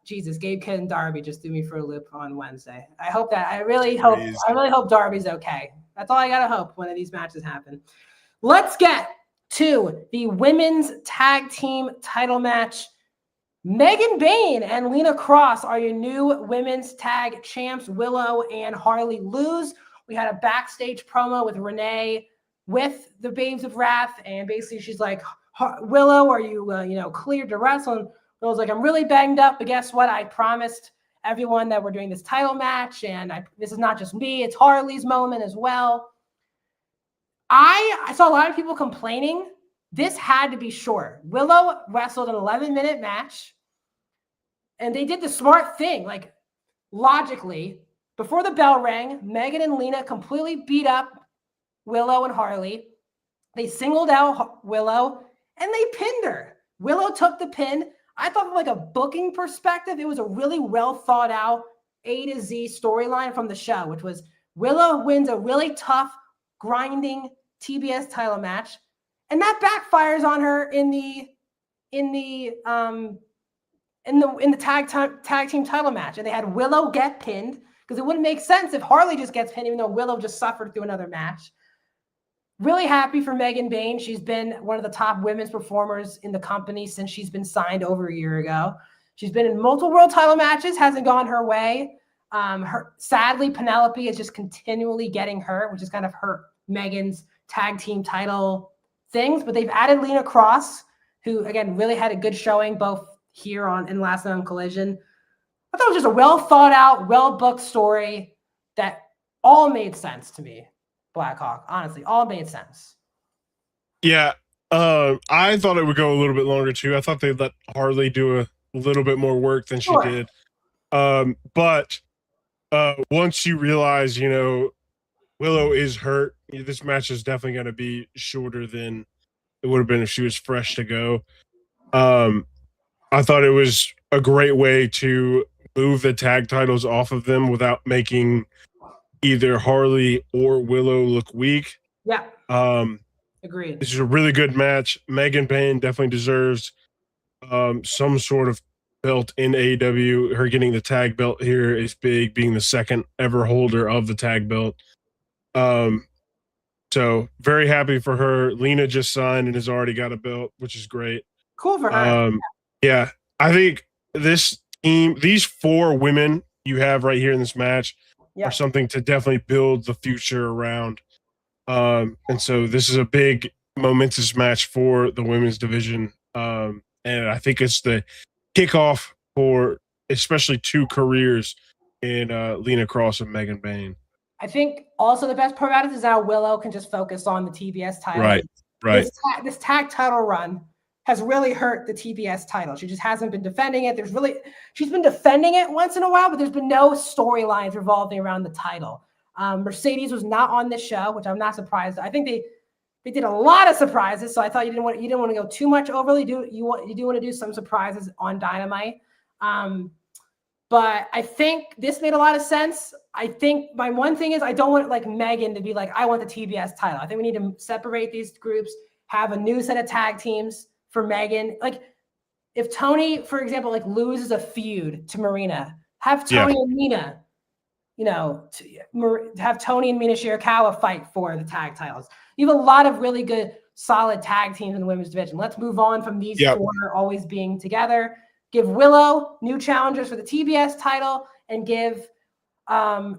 Jesus, Gabe Kidd and Darby just threw me for a loop on Wednesday. I really hope Darby's okay. That's all I gotta hope when these matches happen. Let's get to the women's tag team title match. Megan Bayne and Lena Kross are your new women's tag champs. Willow and Harley lose. We had a backstage promo with Renee with the Babes of Wrath, and basically she's like, Willow, are you cleared to wrestle? And Willow's like, I'm really banged up, but guess what? I promised everyone that we're doing this title match, and this is not just me, it's Harley's moment as well. I saw a lot of people complaining. This had to be short. Willow wrestled an 11-minute match, and they did the smart thing. Like, logically, before the bell rang, Megan and Lena completely beat up Willow and Harley. They singled out Willow, and they pinned her. Willow took the pin. I thought from like a booking perspective, it was a really well thought out A to Z storyline from the show, which was Willow wins a really tough, grinding TBS title match, and that backfires on her in the tag team title match. And they had Willow get pinned because it wouldn't make sense if Harley just gets pinned, even though Willow just suffered through another match. Really happy for Megan Bayne. She's been one of the top women's performers in the company since she's been signed over a year ago. She's been in multiple world title matches, hasn't gone her way. Sadly, Penelope is just continually getting hurt, which is kind of hurt Megan's tag team title things. But they've added Lena Kross, who, again, really had a good showing both here in Last Night on Collision. I thought it was just a well-thought-out, well-booked story that all made sense to me. Blackhawk, honestly, all made sense. Yeah, I thought it would go a little bit longer too. I thought they'd let Harley do a little bit more work than she did. But once you realize, you know, Willow is hurt, this match is definitely going to be shorter than it would have been if she was fresh to go. I thought it was a great way to move the tag titles off of them without making either Harley or Willow look weak. Yeah. Agreed. This is a really good match. Megan Bayne definitely deserves some sort of belt in AEW. Her getting the tag belt here is big, being the second ever holder of the tag belt. So very happy for her. Lena just signed and has already got a belt, which is great. Cool for her. Yeah, I think this team, these 4 women you have right here in this match, are something to definitely build the future around. And so this is a big momentous match for the women's division. And I think it's the kickoff for especially 2 careers in Lena Kross and Megan Bayne. I think also the best part about it is now Willow can just focus on the TBS title. Right. This tag title run has really hurt the TBS title. She just hasn't been defending it. She's been defending it once in a while, but there's been no storylines revolving around the title. Mercedes was not on this show, which I'm not surprised. I think they did a lot of surprises, so I thought you didn't want to go too much overly. You do want to do some surprises on Dynamite. But I think this made a lot of sense. I think my one thing is I don't want like Megan to be like, I want the TBS title. I think we need to separate these groups, have a new set of tag teams for Megan. Like if Tony, for example, like loses a feud to Marina, have Tony and Mina, you know, have Tony and Mina Shirakawa fight for the tag titles. You have a lot of really good, solid tag teams in the women's division. Let's move on from these 4 always being together. Give Willow new challengers for the TBS title and give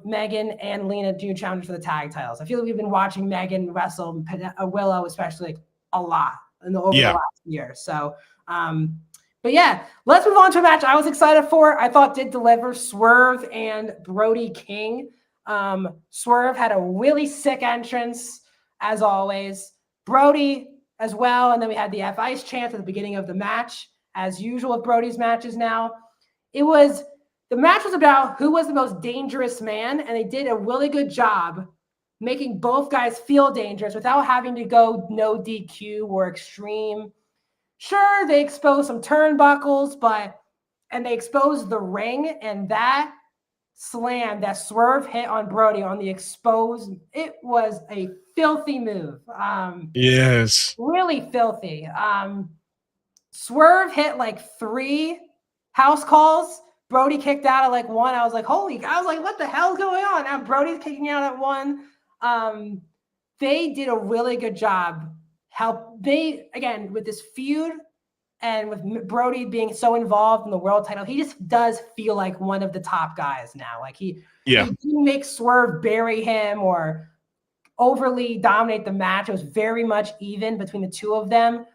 Megan and Lena new challengers for the tag titles. I feel like we've been watching Megan wrestle Willow, especially a lot over the last year. So, but yeah, let's move on to a match I was excited for. I thought did deliver. Swerve and Brody King. Swerve had a really sick entrance, as always. Brody as well. And then we had the F-Ice chant at the beginning of the match, as usual with Brody's matches now. The match was about who was the most dangerous man, and they did a really good job making both guys feel dangerous without having to go no DQ or extreme. Sure, they exposed some turnbuckles, and they exposed the ring, and that slam that Swerve hit on Brody on the exposed, it was a filthy move. Yes. Really filthy. Swerve hit like 3 house calls. Brody kicked out at like 1. I was like, what the hell's going on? Now Brody's kicking out at 1. They did a really good job. Again, with this feud and with Brody being so involved in the world title, he just does feel like one of the top guys now. Like he didn't make Swerve bury him or overly dominate the match. It was very much even between the 2 of them.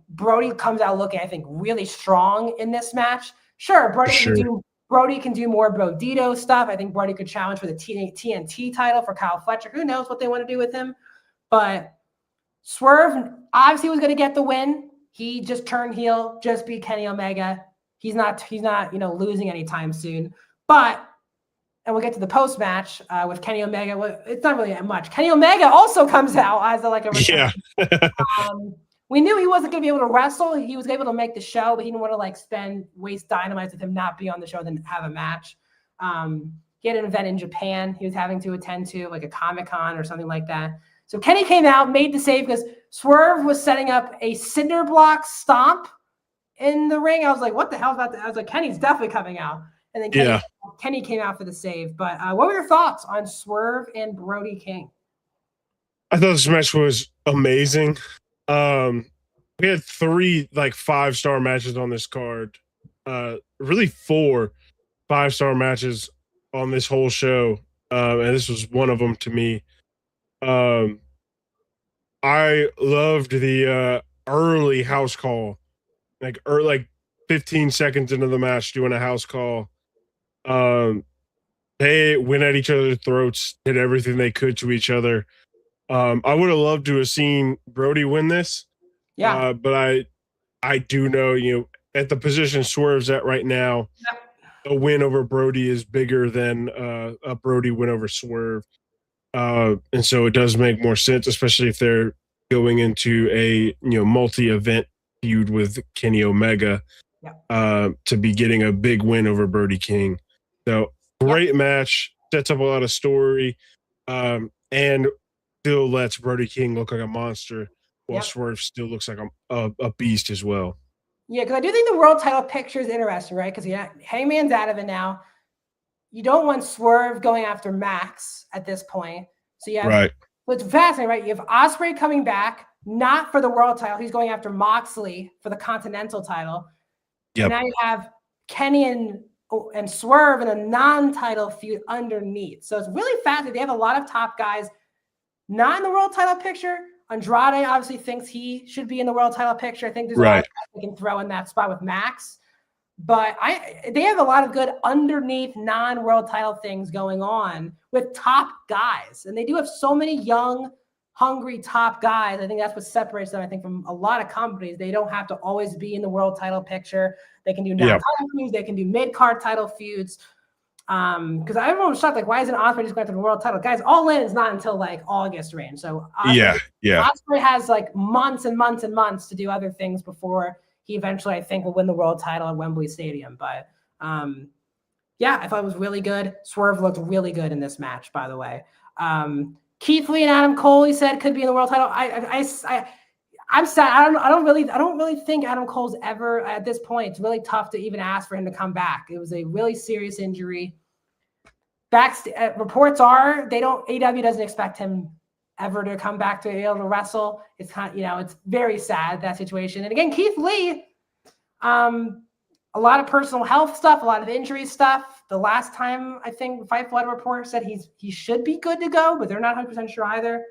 Brody comes out looking, I think, really strong in this match. Sure, Brody can do more Brodito stuff. I think Brody could challenge for the TNT title for Kyle Fletcher. Who knows what they want to do with him? But Swerve obviously was going to get the win. He just turned heel, just beat Kenny Omega. He's not, losing anytime soon. And we'll get to the post match with Kenny Omega. Well, it's not really much. Kenny Omega also comes out as a return. We knew he wasn't going to be able to wrestle. He was able to make the show, but he didn't want to waste Dynamite with him not be on the show, then have a match. He had an event in Japan he was having to attend to, like a Comic-Con or something like that. So Kenny came out, made the save because Swerve was setting up a cinder block stomp in the ring. I was like, what the hell about that? I was like, Kenny's definitely coming out. And then Kenny came out for the save. But what were your thoughts on Swerve and Brody King? I thought this match was amazing. We had 3 like 5-star matches on this card. Really 4 5-star matches on this whole show. And this was one of them to me. I loved the early house call, like 15 seconds into the match, doing a house call. They went at each other's throats, did everything they could to each other. I would have loved to have seen Brody win this. Yeah. But I do know, at the position Swerve's at right now, a win over Brody is bigger than a Brody win over Swerve. And so it does make more sense, especially if they're going into a multi-event feud with Kenny Omega, to be getting a big win over Brody King. So great match, sets up a lot of story, and still lets Brody King look like a monster, while Swerve still looks like a beast as well. Yeah, because I do think the world title picture is interesting, right? Because Hangman's out of it now. You don't want Swerve going after Max at this point. So you have, right. It's fascinating, right? You have Ospreay coming back, not for the world title. He's going after Moxley for the Continental title. Yep. And now you have Kenny and Swerve in a non-title feud underneath. So it's really fascinating. They have a lot of top guys not in the world title picture. Andrade obviously thinks he should be in the world title picture. I think there's a lot of guys they can throw in that spot with Max. But they have a lot of good underneath non-world title things going on with top guys. And they do have so many young, hungry top guys. I think that's what separates them, I think, from a lot of companies. They don't have to always be in the world title picture. They can do non-title feuds. They can do mid-card title feuds. Because everyone was shocked, like, why isn't Ospreay just going to the world title? Guys, All In is not until like August range. So Ospreay has like months and months and months to do other things before he eventually, I think, will win the world title at Wembley Stadium. But I thought it was really good. Swerve looked really good in this match, by the way. Keith Lee and Adam Cole, he said, could be in the world title. I'm sad. I don't really think Adam Cole's ever at this point. It's really tough to even ask for him to come back. It was a really serious injury. Reports are AEW doesn't expect him ever to come back to be able to wrestle. It's kind of, it's very sad, that situation. And again, Keith Lee, a lot of personal health stuff, a lot of injury stuff. The last time, I think, Fightful report said he should be good to go, but they're not 100% sure either.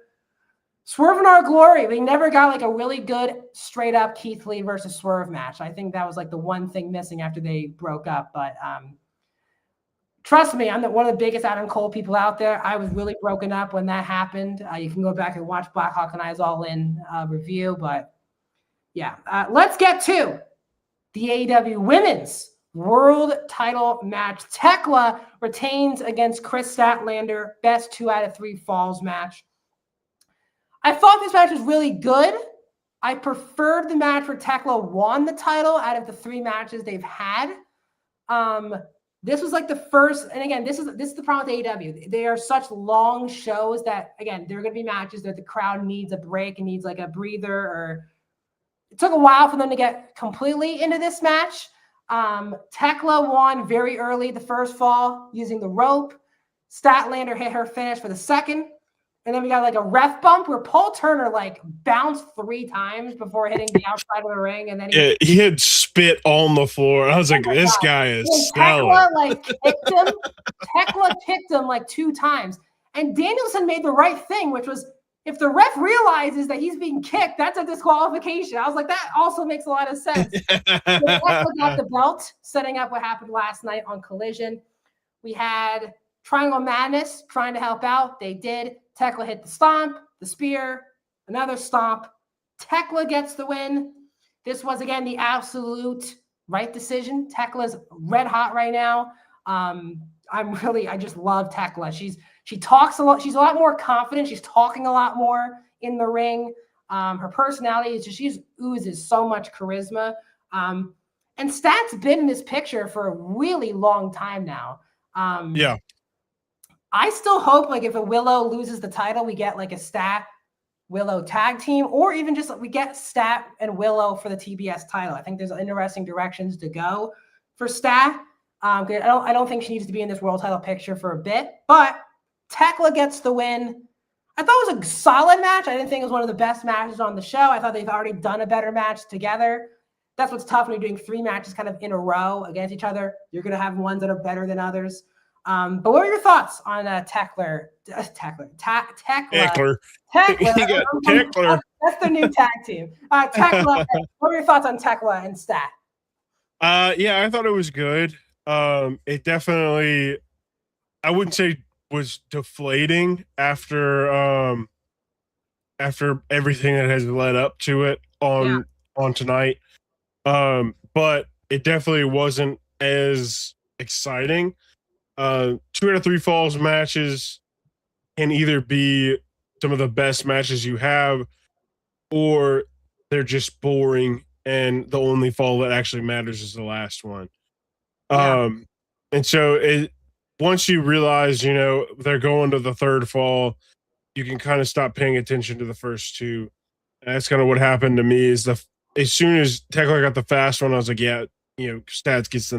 Swerve in Our Glory, we never got like a really good straight up Keith Lee versus Swerve match. I think that was like the one thing missing after they broke up. But trust me, I'm one of the biggest Adam Cole people out there. I was really broken up when that happened. You can go back and watch Black Hawk and I's All In review. But let's get to the AEW Women's World Title match. Thekla retains against Kris Statlander. Best 2 out of 3 falls match. I thought this match was really good. I preferred the match where Thekla won the title out of the 3 matches they've had. This was like the first, and again, this is the problem with AEW. They are such long shows that, again, there are going to be matches that the crowd needs a break and needs like a breather. Or it took a while for them to get completely into this match. Thekla won very early the first fall using the rope. Statlander hit her finish for the second. And then we got like a ref bump where Paul Turner like bounced 3 times before hitting the outside of the ring. And then he had spit on the floor. I was like, this guy is Thekla kicked him. Thekla kicked him like 2 times. And Danielson made the right thing, which was if the ref realizes that he's being kicked, that's a disqualification. I was like, that also makes a lot of sense. Thekla got the belt, setting up what happened last night on Collision. We had Triangle Madness trying to help out. They did. Thekla hit the stomp, the spear, another stomp. Thekla gets the win. This was, again, the absolute right decision. Tekla's red hot right now. I just love Thekla. She talks a lot. She's a lot more confident. She's talking a lot more in the ring. Her personality is just, she oozes so much charisma. And Stat's been in this picture for a really long time now. I still hope, like, if a Willow loses the title, we get like a Stat Willow tag team, or even just we get Stat and Willow for the TBS title. I think there's interesting directions to go for Stat. I don't think she needs to be in this world title picture for a bit, but Thekla gets the win. I thought it was a solid match. I didn't think it was one of the best matches on the show. I thought they've already done a better match together. That's what's tough when you're doing 3 matches kind of in a row against each other. You're going to have ones that are better than others. But what were your thoughts on Thekla? Thekla. Thekla. That's the new tag team. Thekla. What were your thoughts on Thekla and Stat? Yeah, I thought it was good. It definitely, I wouldn't say was deflating after everything that has led up to it on tonight. But it definitely wasn't as exciting. 2 out of 3 falls matches can either be some of the best matches you have, or they're just boring and the only fall that actually matters is the last one. And so once you realize, they're going to the 3rd fall, you can kind of stop paying attention to the first 2. And that's kind of what happened to me. Is as soon as Thekla got the fast one, I was like, yeah, Stats gets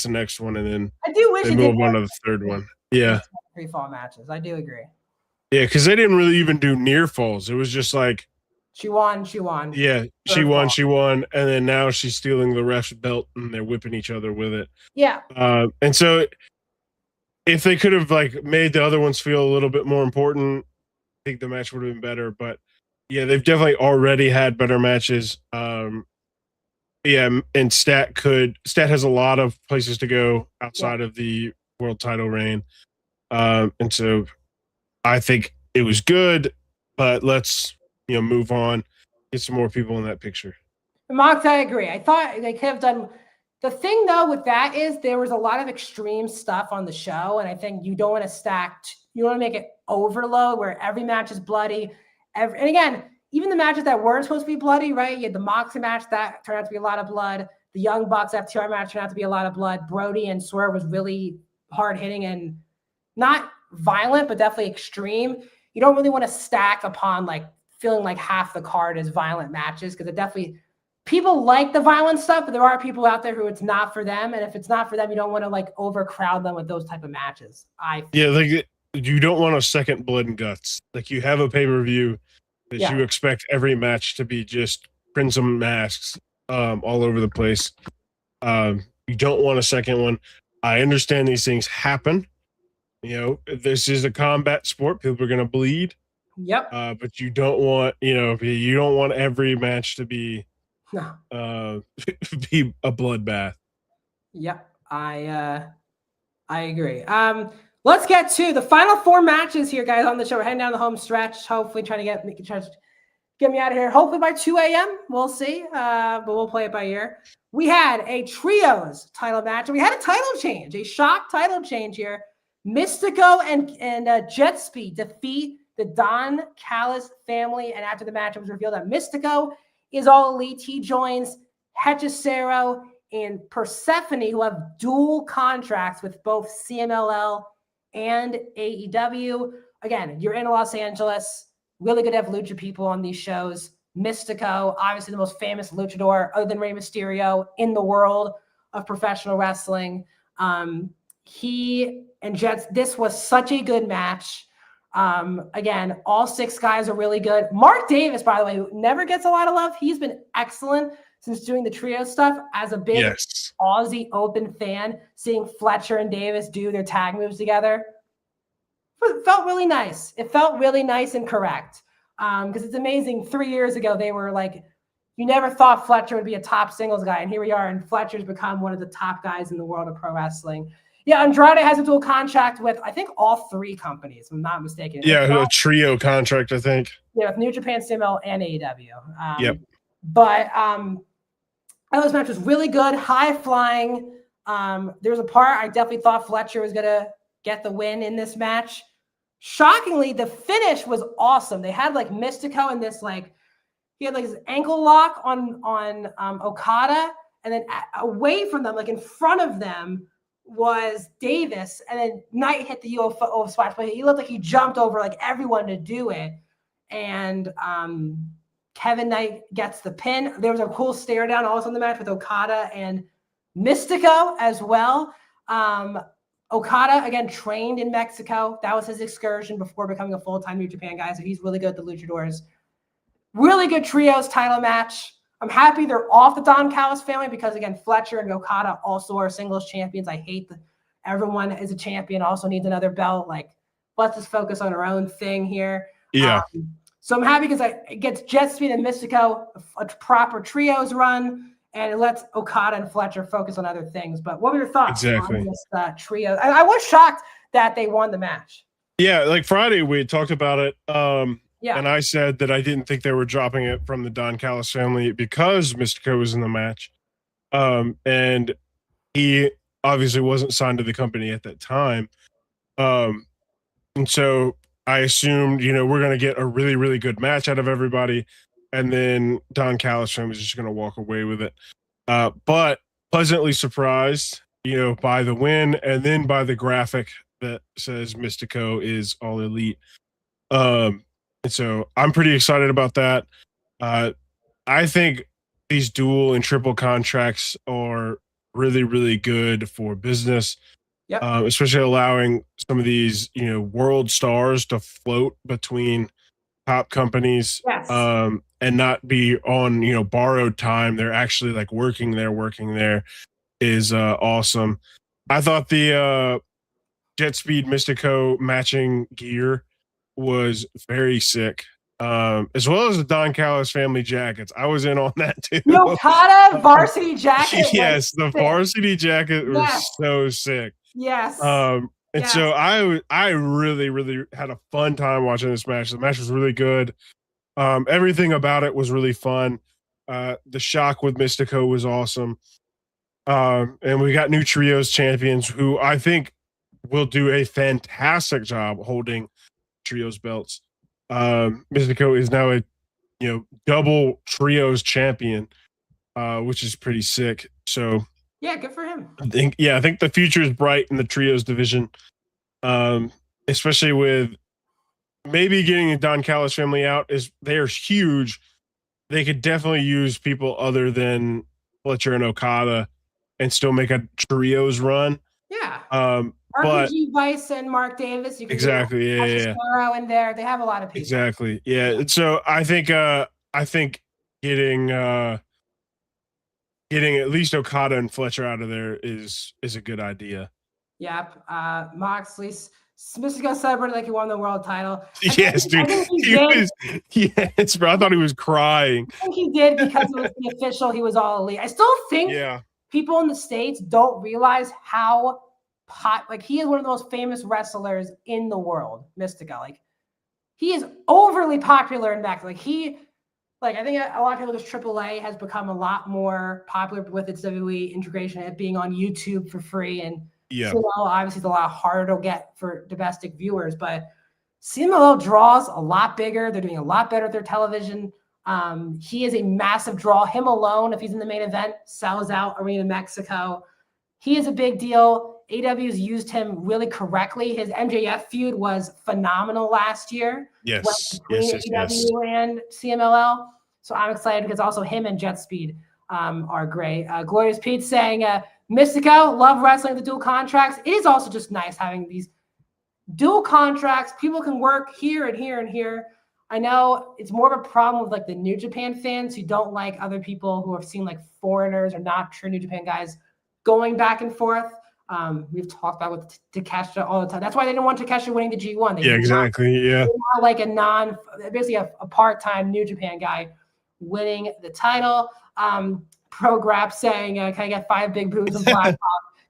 the next one, and then I do wish they move on to the 3rd one. Yeah, 3 fall matches. I do agree. Yeah, because they didn't really even do near falls. It was just like she won. Yeah, she won, and then now she's stealing the ref's belt, and they're whipping each other with it. Yeah. And so if they could have made the other ones feel a little bit more important, I think the match would have been better. But yeah, they've definitely already had better matches. Yeah, and Stat has a lot of places to go outside of the world title reign. And so I think it was good, but let's move on, get some more people in that picture. Mox, I agree. I thought they could have done. The thing though with that is there was a lot of extreme stuff on the show, and I think you don't want to stack. You want to make it overload where every match is bloody. And again, even the matches that weren't supposed to be bloody, right? You had the Moxley match that turned out to be a lot of blood. The Young Bucks FTR match turned out to be a lot of blood. Brody and Swerve was really hard hitting and not violent, but definitely extreme. You don't really want to stack upon feeling like half the card is violent matches, because it definitely, people like the violent stuff, but there are people out there who it's not for them. And if it's not for them, you don't want to overcrowd them with those type of matches. You don't want a second Blood and Guts. You have a pay-per-view that you expect every match to be just Crimson masks all over the place. You don't want a second one. I understand these things happen. This is a combat sport. People are going to bleed. Yep. But you don't want, you don't want every match to be be a bloodbath. Yep. I agree. Let's get to the final 4 matches here, guys, on the show. We're heading down the home stretch, hopefully trying to get me out of here. Hopefully by 2 a.m. We'll see. But we'll play it by ear. We had a trios title match, and we had a title change, a shock title change here. Místico and Jet Speed defeat the Don Callis family, and after the match, it was revealed that Místico is all elite. He joins Hechicero and Persephone, who have dual contracts with both CMLL and AEW. Again, you're in Los Angeles. Really good to have lucha people on these shows. Místico, obviously the most famous luchador other than Rey Mysterio in the world of professional wrestling. He and Jets, this was such a good match. Again, all 6 guys are really good. Mark Davis, by the way, who never gets a lot of love. He's been excellent since doing the trio stuff. As a big Aussie Open fan, seeing Fletcher and Davis do their tag moves together, it felt really nice. It felt really nice and correct. Because it's amazing. 3 years ago, they were you never thought Fletcher would be a top singles guy. And here we are, and Fletcher's become one of the top guys in the world of pro wrestling. Yeah, Andrade has a dual contract with, I think, all 3 companies, if I'm not mistaken. Yeah, a trio contract, I think. Yeah, with New Japan, CML, and AEW. Yep. But this match was really good, high flying. There was a part I definitely thought Fletcher was going to get the win in this match. Shockingly, the finish was awesome. They had Místico and this he had this ankle lock on Okada, and then away from them, in front of them, was Davis, and then Knight hit the UFO splash, but he looked like he jumped over everyone to do it. And Kevin Knight gets the pin. There was a cool stare down also in the match with Okada and Místico as well. Okada, again, trained in Mexico. That was his excursion before becoming a full-time New Japan guy, so he's really good at the luchadors. Really good trios title match. I'm happy they're off the Don Callis family because, again, Fletcher and Okada also are singles champions. I hate that everyone is a champion, also needs another belt. Like, let's just focus on our own thing here. Yeah. So I'm happy because it gets Jet Speed and Místico a proper trios run, and it lets Okada and Fletcher focus on other things. But what were your thoughts on this trio? I was shocked that they won the match. Yeah, like Friday we talked about it. Yeah. And I said that I didn't think they were dropping it from the Don Callis family because Místico was in the match. And he obviously wasn't signed to the company at that time. And so I assumed, you know, we're going to get a really, really good match out of everybody. And then Don Callis family is just going to walk away with it. But pleasantly surprised, you know, by the win and then by the graphic that says Místico is all elite. And so I'm pretty excited about that. I think these dual and triple contracts are really, really good for business. Yep. Especially allowing some of these, you know, world stars to float between top companies. Yes. And not be on, you know, borrowed time. They're actually like working there is awesome. I thought the Jet Speed Místico matching gear was very sick, as well as the Don Callis family jackets. I was in on that too. The Okada varsity jacket. Yes, the varsity jacket was so sick. Yes. So I really, really had a fun time watching this match. The match was really good. Everything about it was really fun. The shock with Místico was awesome. And we got new trios champions who I think will do a fantastic job holding trios belts. Místico is now a, you know, double trios champion, which is pretty sick. So yeah, good for him. I think the future is bright in the trios division, especially with maybe getting the Don Callis family out. They're huge. They could definitely use people other than Fletcher and Okada and still make a trios run. Yeah. RPG Vice and Mark Davis. You can exactly. Yeah. In there. They have a lot of people. Exactly. Yeah. So I think getting at least Okada and Fletcher out of there is a good idea. Yep. Moxley. Místico celebrated like he won the world title. Yes, dude. Yes, bro. I thought he was crying. I think he did because it was the official. He was all elite. I still think people in the States don't realize how he is one of the most famous wrestlers in the world, Místico. Like, he is overly popular in Mexico. I think a lot of people just AAA has become a lot more popular with its WWE integration, it being on YouTube for free. And CMLL obviously is a lot harder to get for domestic viewers, but CMLL draws a lot bigger. They're doing a lot better with their television. He is a massive draw. Him alone, if he's in the main event, sells out Arena Mexico. He is a big deal. AEW's used him really correctly. His MJF feud was phenomenal last year. Yes. AEW and CMLL. So I'm excited because also him and Jet Speed are great. Glorious Pete saying, Místico, love wrestling the dual contracts. It is also just nice having these dual contracts. People can work here and here and here. I know it's more of a problem with like the New Japan fans who don't like other people who have seen like foreigners or not true New Japan guys going back and forth. We've talked about with Takeshita all the time. That's why they didn't want Takeshita winning the G1. Exactly. Yeah. Like basically a part-time New Japan guy winning the title. Prograp saying, can I get 5 big boobs and Blackhawk?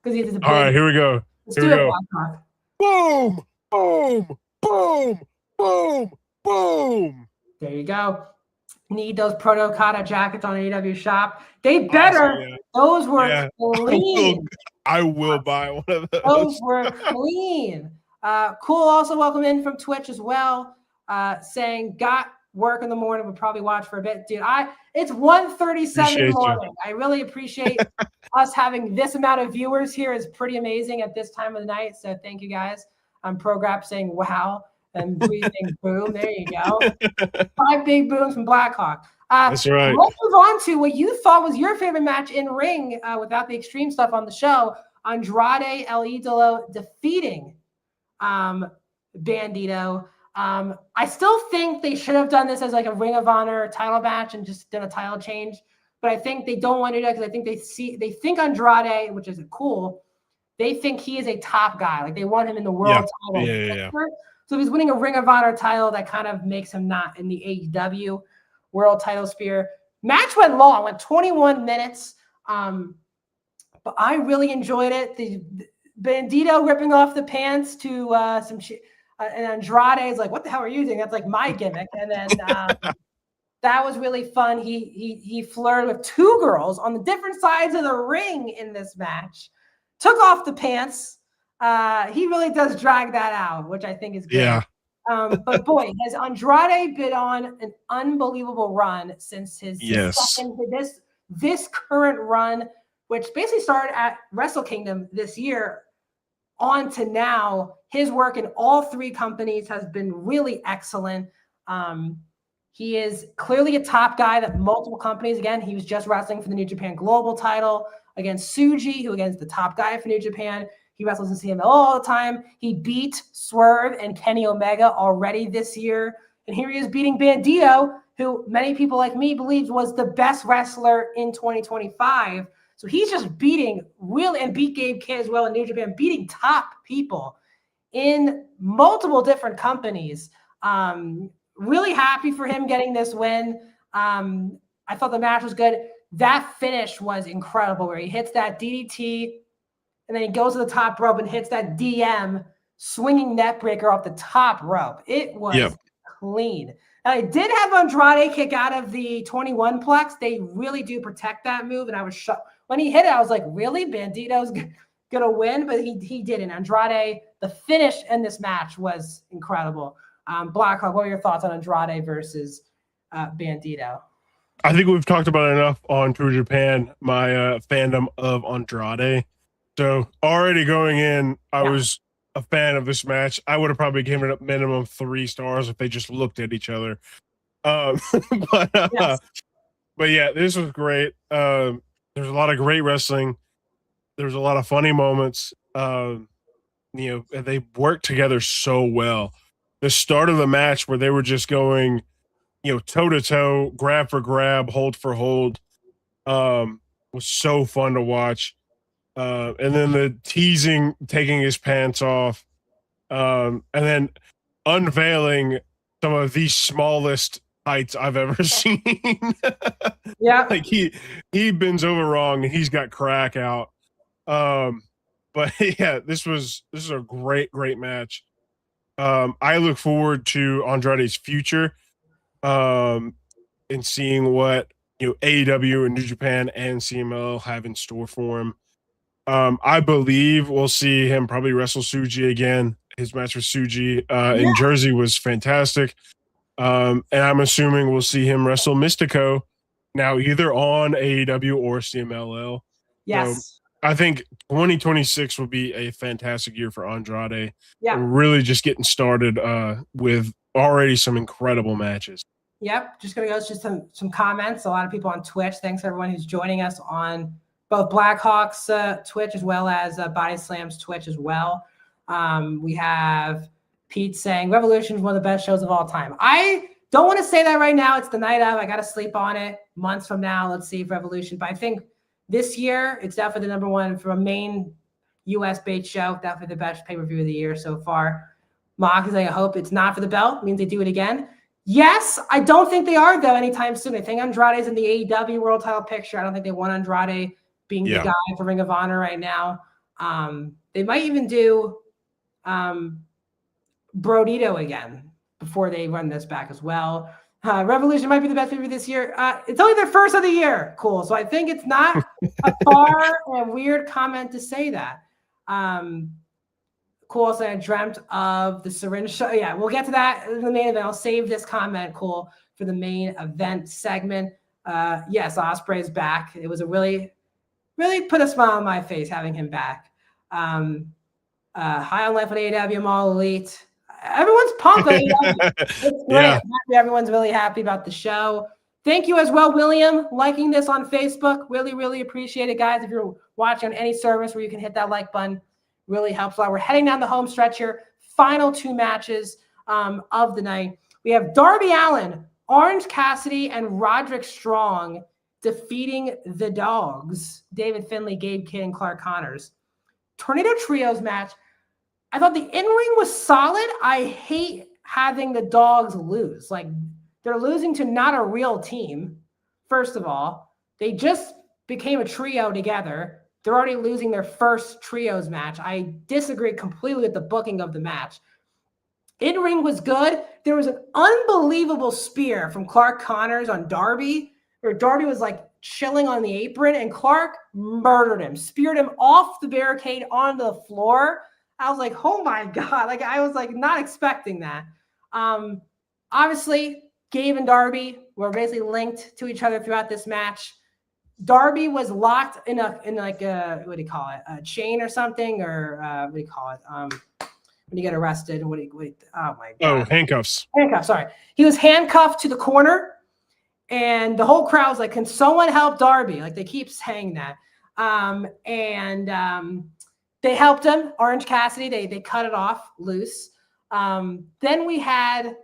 Because he's a big. All right, here we go. Let's do it, Blackhawk. Boom, boom, boom, boom, boom. There you go. Need those Proto Okada jackets on AEW shop. They better. Awesome, Those were clean. I will buy one of those. Those were clean. Cool. Also welcome in from Twitch as well. Saying got work in the morning. We'll probably watch for a bit, dude. It's 1:37 in the morning. I really appreciate us having this amount of viewers here. Is pretty amazing at this time of the night. So thank you guys. I'm Prograp saying wow and breathing boom. There you go. 5 big booms from Blackhawk. That's right. Let's move on to what you thought was your favorite match in ring without the extreme stuff on the show. Andrade El Idolo defeating Bandito. I still think they should have done this as like a Ring of Honor title match and just done a title change. But I think they don't want to do that because I think they think Andrade, which is cool. They think he is a top guy. Like they want him in the world title picture. So if he's winning a Ring of Honor title, that kind of makes him not in the AEW world title sphere. Match went long, went 21 minutes. But I really enjoyed it. The Bandito ripping off the pants to some shit. And Andrade is like, what the hell are you doing? That's like my gimmick. And then that was really fun. He flirted with two girls on the different sides of the ring in this match. Took off the pants. He really does drag that out, which I think is good. Yeah. But boy, has Andrade been on an unbelievable run since his this current run, which basically started at Wrestle Kingdom this year on to now. His work in all three companies has been really excellent. He is clearly a top guy that multiple companies, again, he was just wrestling for the New Japan Global title against Tsuji, who again is the top guy for New Japan. He wrestles in CML all the time. He beat Swerve and Kenny Omega already this year. And here he is beating Bandito, who many people like me believed was the best wrestler in 2025. So he's just beating and beat Gabe Kidd as well in New Japan, beating top people in multiple different companies. Really happy for him getting this win. I thought the match was good. That finish was incredible where he hits that DDT and then he goes to the top rope and hits that DM swinging net breaker off the top rope. It was clean. And I did have Andrade kick out of the 21 plex. They really do protect that move. And I was shocked. When he hit it, I was like, really? Bandito's going to win? But he didn't. Andrade, the finish in this match was incredible. Blackhawk, what are your thoughts on Andrade versus Bandito? I think we've talked about it enough on True Japan, my fandom of Andrade. So already going in, I was a fan of this match. I would have probably given it a minimum 3 stars if they just looked at each other. But yeah, this was great. There's a lot of great wrestling. There's a lot of funny moments. They worked together so well. The start of the match where they were just going, toe to toe, grab for grab, hold for hold, was so fun to watch. And then the teasing, taking his pants off, and then unveiling some of the smallest heights I've ever seen. Like he bends over wrong and he's got crack out. But yeah, this is a great match. I look forward to Andrade's future, and seeing what AEW and New Japan and CML have in store for him. I believe we'll see him probably wrestle Tsuji again. His match with Tsuji in Jersey was fantastic. And I'm assuming we'll see him wrestle Místico now either on AEW or CMLL. Yes. So I think 2026 will be a fantastic year for Andrade. Yeah. We're really just getting started with already some incredible matches. Yep. Just going to go to some comments. A lot of people on Twitch. Thanks everyone who's joining us on both Blackhawk's Twitch as well as Body Slam's Twitch as well. We have Pete saying Revolution is one of the best shows of all time. I don't want to say that right now. It's the night of. I got to sleep on it. Months from now, let's see if Revolution. But I think this year, it's definitely the number one for a main US-based show. Definitely the best pay-per-view of the year so far. Mock is like, I hope it's not for the belt. It means they do it again. Yes, I don't think they are, though, anytime soon. I think Andrade's in the AEW world title picture. I don't think they want Andrade being the guy for Ring of Honor right now. They might even do Brodito again before they run this back as well. Revolution might be the best movie this year. It's only their first of the year. Cool. So I think it's not a far and weird comment to say that. Cool. So I dreamt of the syringe show. Yeah, we'll get to that in the main event. I'll save this comment, cool, for the main event segment. Yes, Ospreay's back. It was a really put a smile on my face having him back. High on life on AEW, I'm all elite. Everyone's pumped. It's great. Everyone's really happy about the show. Thank you as well, William, liking this on Facebook. Really, really appreciate it, guys. If you're watching on any service where you can hit that like button, really helps a lot. We're heading down the home stretch here. Final 2 matches of the night. We have Darby Allin, Orange Cassidy, and Roderick Strong defeating the Dogs, David Finlay, Gabe Kidd, and Clark Connors. Tornado Trios match. I thought the in-ring was solid. I hate having the Dogs lose. Like, they're losing to not a real team, first of all. They just became a trio together. They're already losing their first trios match. I disagree completely with the booking of the match. In-ring was good. There was an unbelievable spear from Clark Connors on Darby, where Darby was like chilling on the apron, and Clark murdered him, speared him off the barricade onto the floor. I was like, oh my God. Like, I was like not expecting that. Obviously, Gabe and Darby were basically linked to each other throughout this match. Darby was locked in like a, what do you call it? A chain or something, or what do you call it? When you get arrested, oh my God. Oh, handcuffs. Handcuffs, sorry. He was handcuffed to the corner, and the whole crowd was like, can someone help Darby? Like, they keep saying that. They helped him. Orange Cassidy, they cut it off loose. Then we had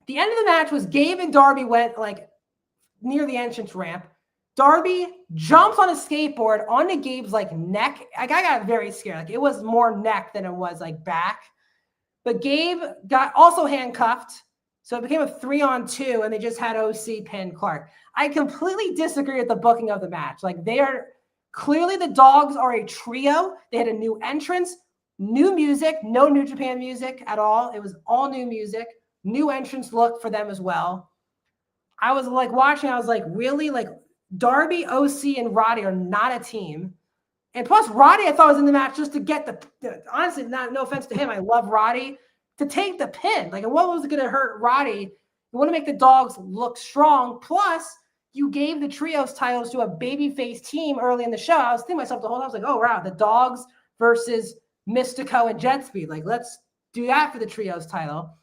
the end of the match was Gabe and Darby went like near the entrance ramp. Darby jumps on a skateboard onto Gabe's like neck. Like, I got very scared. Like, it was more neck than it was like back. But Gabe got also handcuffed. So it became a 3-on-2, and they just had OC pin Clark. I completely disagree with the booking of the match. Like, they are clearly, the Dogs are a trio. They had a new entrance, new music, no New Japan music at all. It was all new music, new entrance look for them as well. I was like watching, I was like, really? Like, Darby, OC, and Roddy are not a team. And plus, Roddy, I thought, was in the match just to get the honestly, no offense to him, I love Roddy, to take the pin. Like, what was going to hurt Roddy? You want to make the Dogs look strong. Plus, you gave the trios titles to a babyface team early in the show. I was thinking to myself the whole time, I was like, oh, wow, the Dogs versus Místico and Jet Speed. Like, let's do that for the trios title.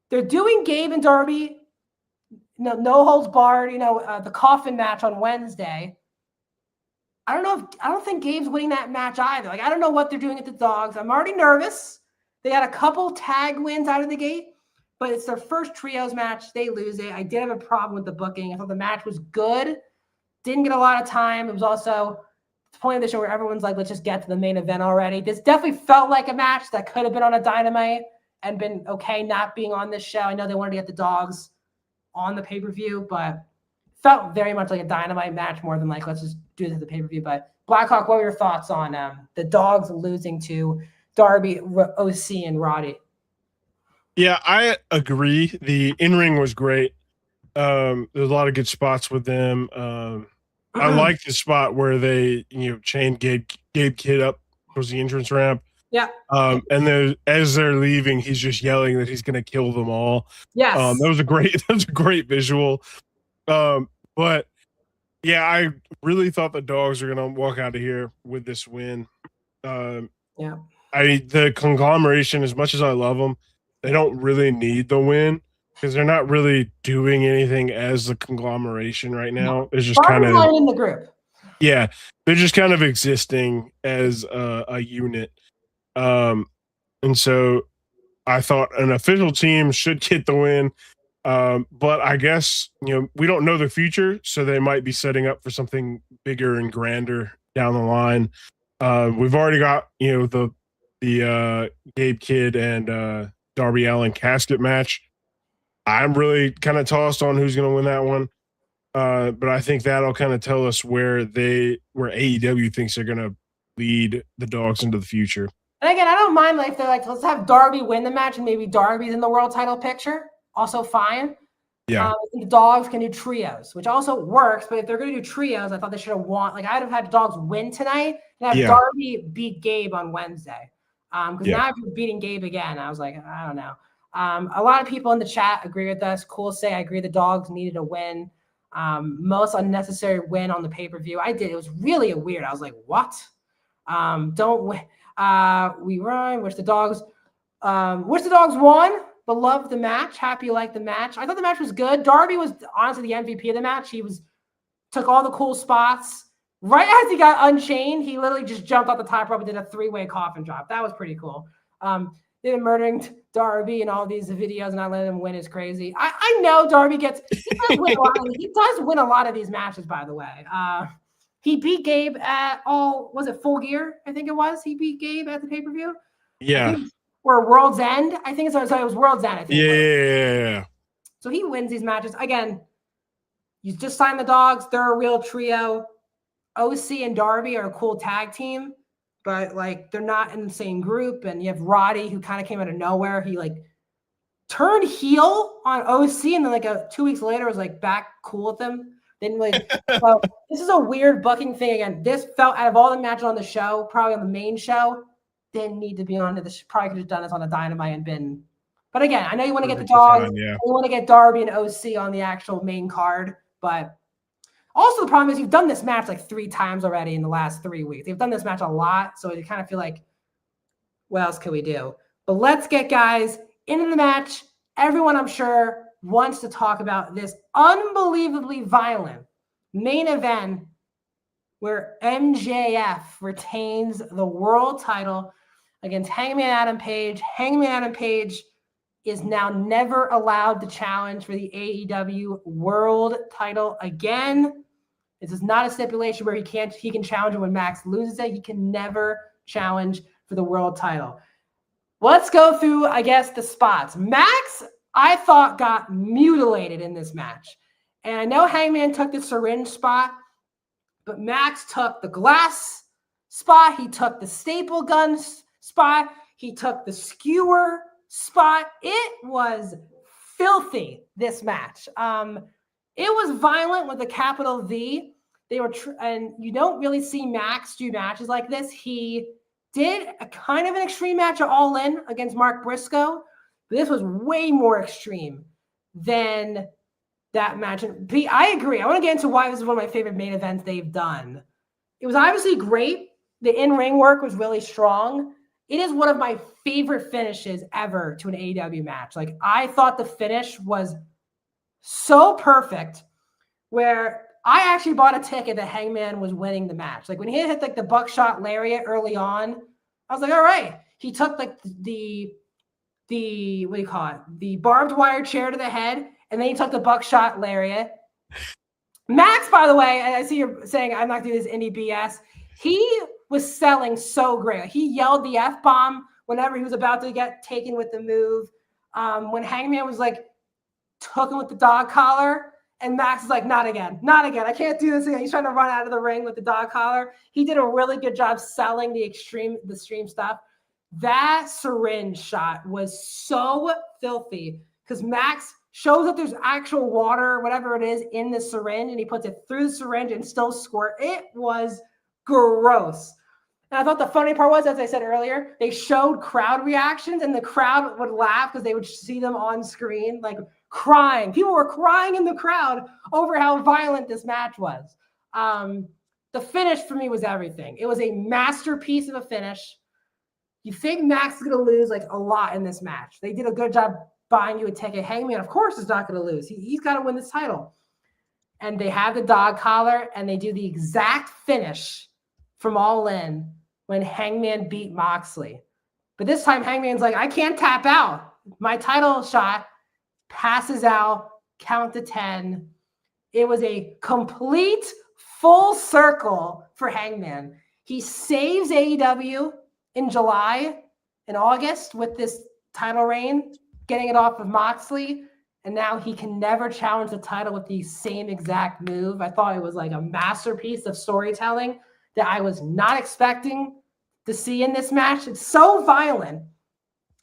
They're doing Gabe and Darby, no holds barred, the coffin match on Wednesday. I don't think Gabe's winning that match either. Like, I don't know what they're doing at the Dogs. I'm already nervous. They got a couple tag wins out of the gate, but it's their first trios match. They lose it. I did have a problem with the booking. I thought the match was good. Didn't get a lot of time. It was also the point of the show where everyone's like, let's just get to the main event already. This definitely felt like a match that could have been on a Dynamite and been okay not being on this show. I know they wanted to get the Dogs on the pay-per-view, but felt very much like a Dynamite match more than like, let's just do this at the pay-per-view. But Blackhawk, what were your thoughts on the Dogs losing to Darby, OC, and Roddy? Yeah, I agree. The in-ring was great. There's a lot of good spots with them. I like the spot where they, chained Gabe Kidd up towards the entrance ramp. Yeah. And as they're leaving, he's just yelling that he's going to kill them all. Yes. That was a great visual. But yeah, I really thought the Dogs are going to walk out of here with this win. Yeah. The conglomeration, as much as I love them, they don't really need the win because they're not really doing anything as the conglomeration right now. It's just kind of in the group. Yeah, they're just kind of existing as a unit. And so I thought an official team should get the win. But I guess, we don't know the future, so they might be setting up for something bigger and grander down the line. We've already got, the Gabe Kidd and Darby Allin casket match. I'm really kind of tossed on who's going to win that one. But I think that'll kind of tell us where AEW thinks they're going to lead the Dogs into the future. And again, I don't mind if they're like, let's have Darby win the match and maybe Darby's in the world title picture. Also fine. Yeah. The Dogs can do trios, which also works. But if they're going to do trios, I thought they should have won. Like, I'd have had Dogs win tonight and have Darby beat Gabe on Wednesday. Now if you're beating Gabe again, I was like, I don't know. A lot of people in the chat agree with us. Cool say, I agree the Dogs needed a win. Most unnecessary win on the pay-per-view. I did. It was really weird. I was like, what? Don't win. We run. Wish the Dogs won. but loved the match. Happy you liked the match. I thought the match was good. Darby was honestly the MVP of the match. He took all the cool spots. Right as he got unchained, he literally just jumped off the top rope and did a 3-way coffin drop. That was pretty cool. They've been murdering Darby in all these videos, and not letting him win is crazy. I know Darby he does win a lot of these matches, by the way. He beat Gabe at was it Full Gear? I think it was. He beat Gabe at the pay-per-view. Yeah. Or World's End. I think it was World's End. I think. Yeah. So he wins these matches. Again, you just signed the Dogs. They're a real trio. OC and Darby are a cool tag team, but like they're not in the same group. And you have Roddy, who kind of came out of nowhere. He like turned heel on OC, and then like 2 weeks later was like back cool with them. Then like, so this is a weird booking thing again. This felt out of all the matches on the show, probably on the main show, didn't need to be on this. Probably could have done this on a Dynamite and been. But again, I know you want to get the Dogs. You want to get Darby and OC on the actual main card, but. Also, the problem is you've done this match like 3 times already in the last 3 weeks. They've done this match a lot, so you kind of feel like, what else can we do? But let's get guys into the match. Everyone, I'm sure, wants to talk about this unbelievably violent main event where MJF retains the world title against Hangman Adam Page. Hangman Adam Page is now never allowed to challenge for the AEW world title again. This is not a stipulation where he can challenge it when Max loses it. He can never challenge for the world title. Let's go through, I guess, the spots. Max, I thought, got mutilated in this match. And I know Hangman took the syringe spot, but Max took the glass spot. He took the staple gun spot. He took the skewer spot. It was filthy, this match. It was violent with a capital V. They were, and you don't really see Max do matches like this. He did a kind of an extreme match at All In against Mark Briscoe, but this was way more extreme than that match. And I agree. I want to get into why this is one of my favorite main events they've done. It was obviously great. The in-ring work was really strong. It is one of my favorite finishes ever to an AEW match. Like, I thought the finish was so perfect, where I actually bought a ticket that Hangman was winning the match. Like, when he hit like the buckshot lariat early on, I was like, all right. He took like the what do you call it? The barbed wire chair to the head, and then he took the buckshot lariat. Max, by the way, I see you're saying I'm not doing this indie BS. He was selling so great. He yelled the F-bomb whenever he was about to get taken with the move. When Hangman was like, took him with the dog collar, and Max is like, not again. I can't do this again. He's trying to run out of the ring with the dog collar. He did a really good job selling the extreme stuff. That syringe shot was so filthy because Max shows that there's actual water, whatever it is, in the syringe, and he puts it through the syringe and still squirt. It was gross. And I thought the funny part was, as I said earlier, they showed crowd reactions, and the crowd would laugh because they would see them on screen, like crying. People were crying in the crowd over how violent this match was. The finish for me was everything. It was a masterpiece of a finish. You think Max is going to lose like a lot in this match. They did a good job buying you a ticket. Hangman, of course, is not going to lose. He's got to win this title. And they have the dog collar, and they do the exact finish from All In when Hangman beat Moxley. But this time, Hangman's like, I can't tap out. My title shot passes out, count to 10. It was a complete full circle for Hangman. He saves AEW in July and August with this title reign, getting it off of Moxley, and now he can never challenge the title with the same exact move. I thought it was like a masterpiece of storytelling that I was not expecting to see in this match. It's so violent,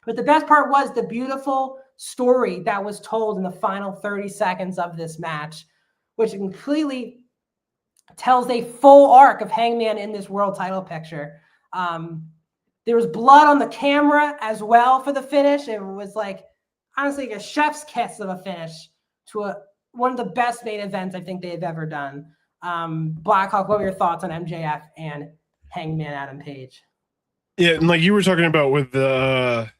but the best part was the beautiful story that was told in the final 30 seconds of this match, which completely tells a full arc of Hangman in this world title picture. There was blood on the camera as well for the finish. It was like, honestly, a chef's kiss of a finish to one of the best main events I think they've ever done. Blackhawk, what were your thoughts on MJF and Hangman Adam Page? Yeah, and like you were talking about with the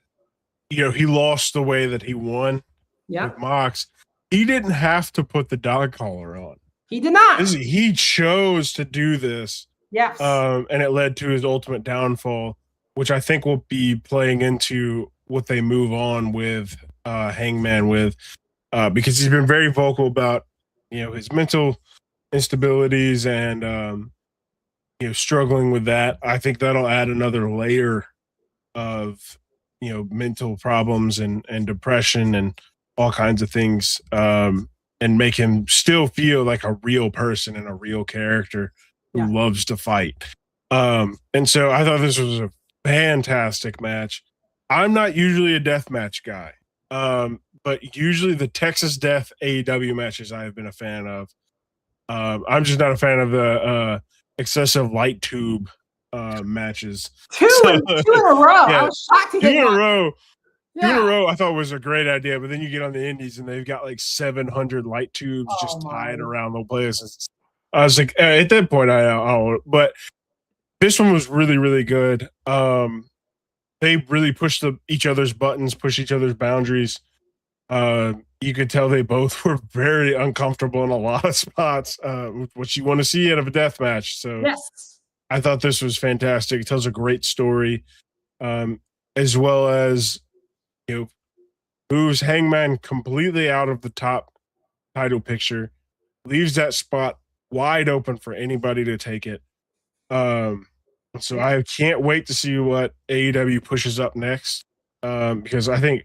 he lost the way that he won with Mox. He didn't have to put the dog collar on. He did not. He chose to do this. Yes. And it led to his ultimate downfall, which I think will be playing into what they move on with Hangman with, because he's been very vocal about, his mental instabilities and, struggling with that. I think that'll add another layer of, mental problems and depression and all kinds of things, and make him still feel like a real person and a real character who loves to fight. And so I thought this was a fantastic match. I'm not usually a death match guy, but usually the Texas Death AEW matches I have been a fan of. I'm just not a fan of the excessive light tube matches. Two in a row. I was shocked to get two in a row. Two in a row, I thought was a great idea, but then you get on the indies and they've got like 700 light tubes just tied around the place. I was like, at that point, but this one was really, really good. They really pushed each other's buttons, pushed each other's boundaries. You could tell they both were very uncomfortable in a lot of spots, what you want to see out of a death match. So I thought this was fantastic. It tells a great story, as well as, moves Hangman completely out of the top title picture, leaves that spot wide open for anybody to take it. So I can't wait to see what AEW pushes up next, because I think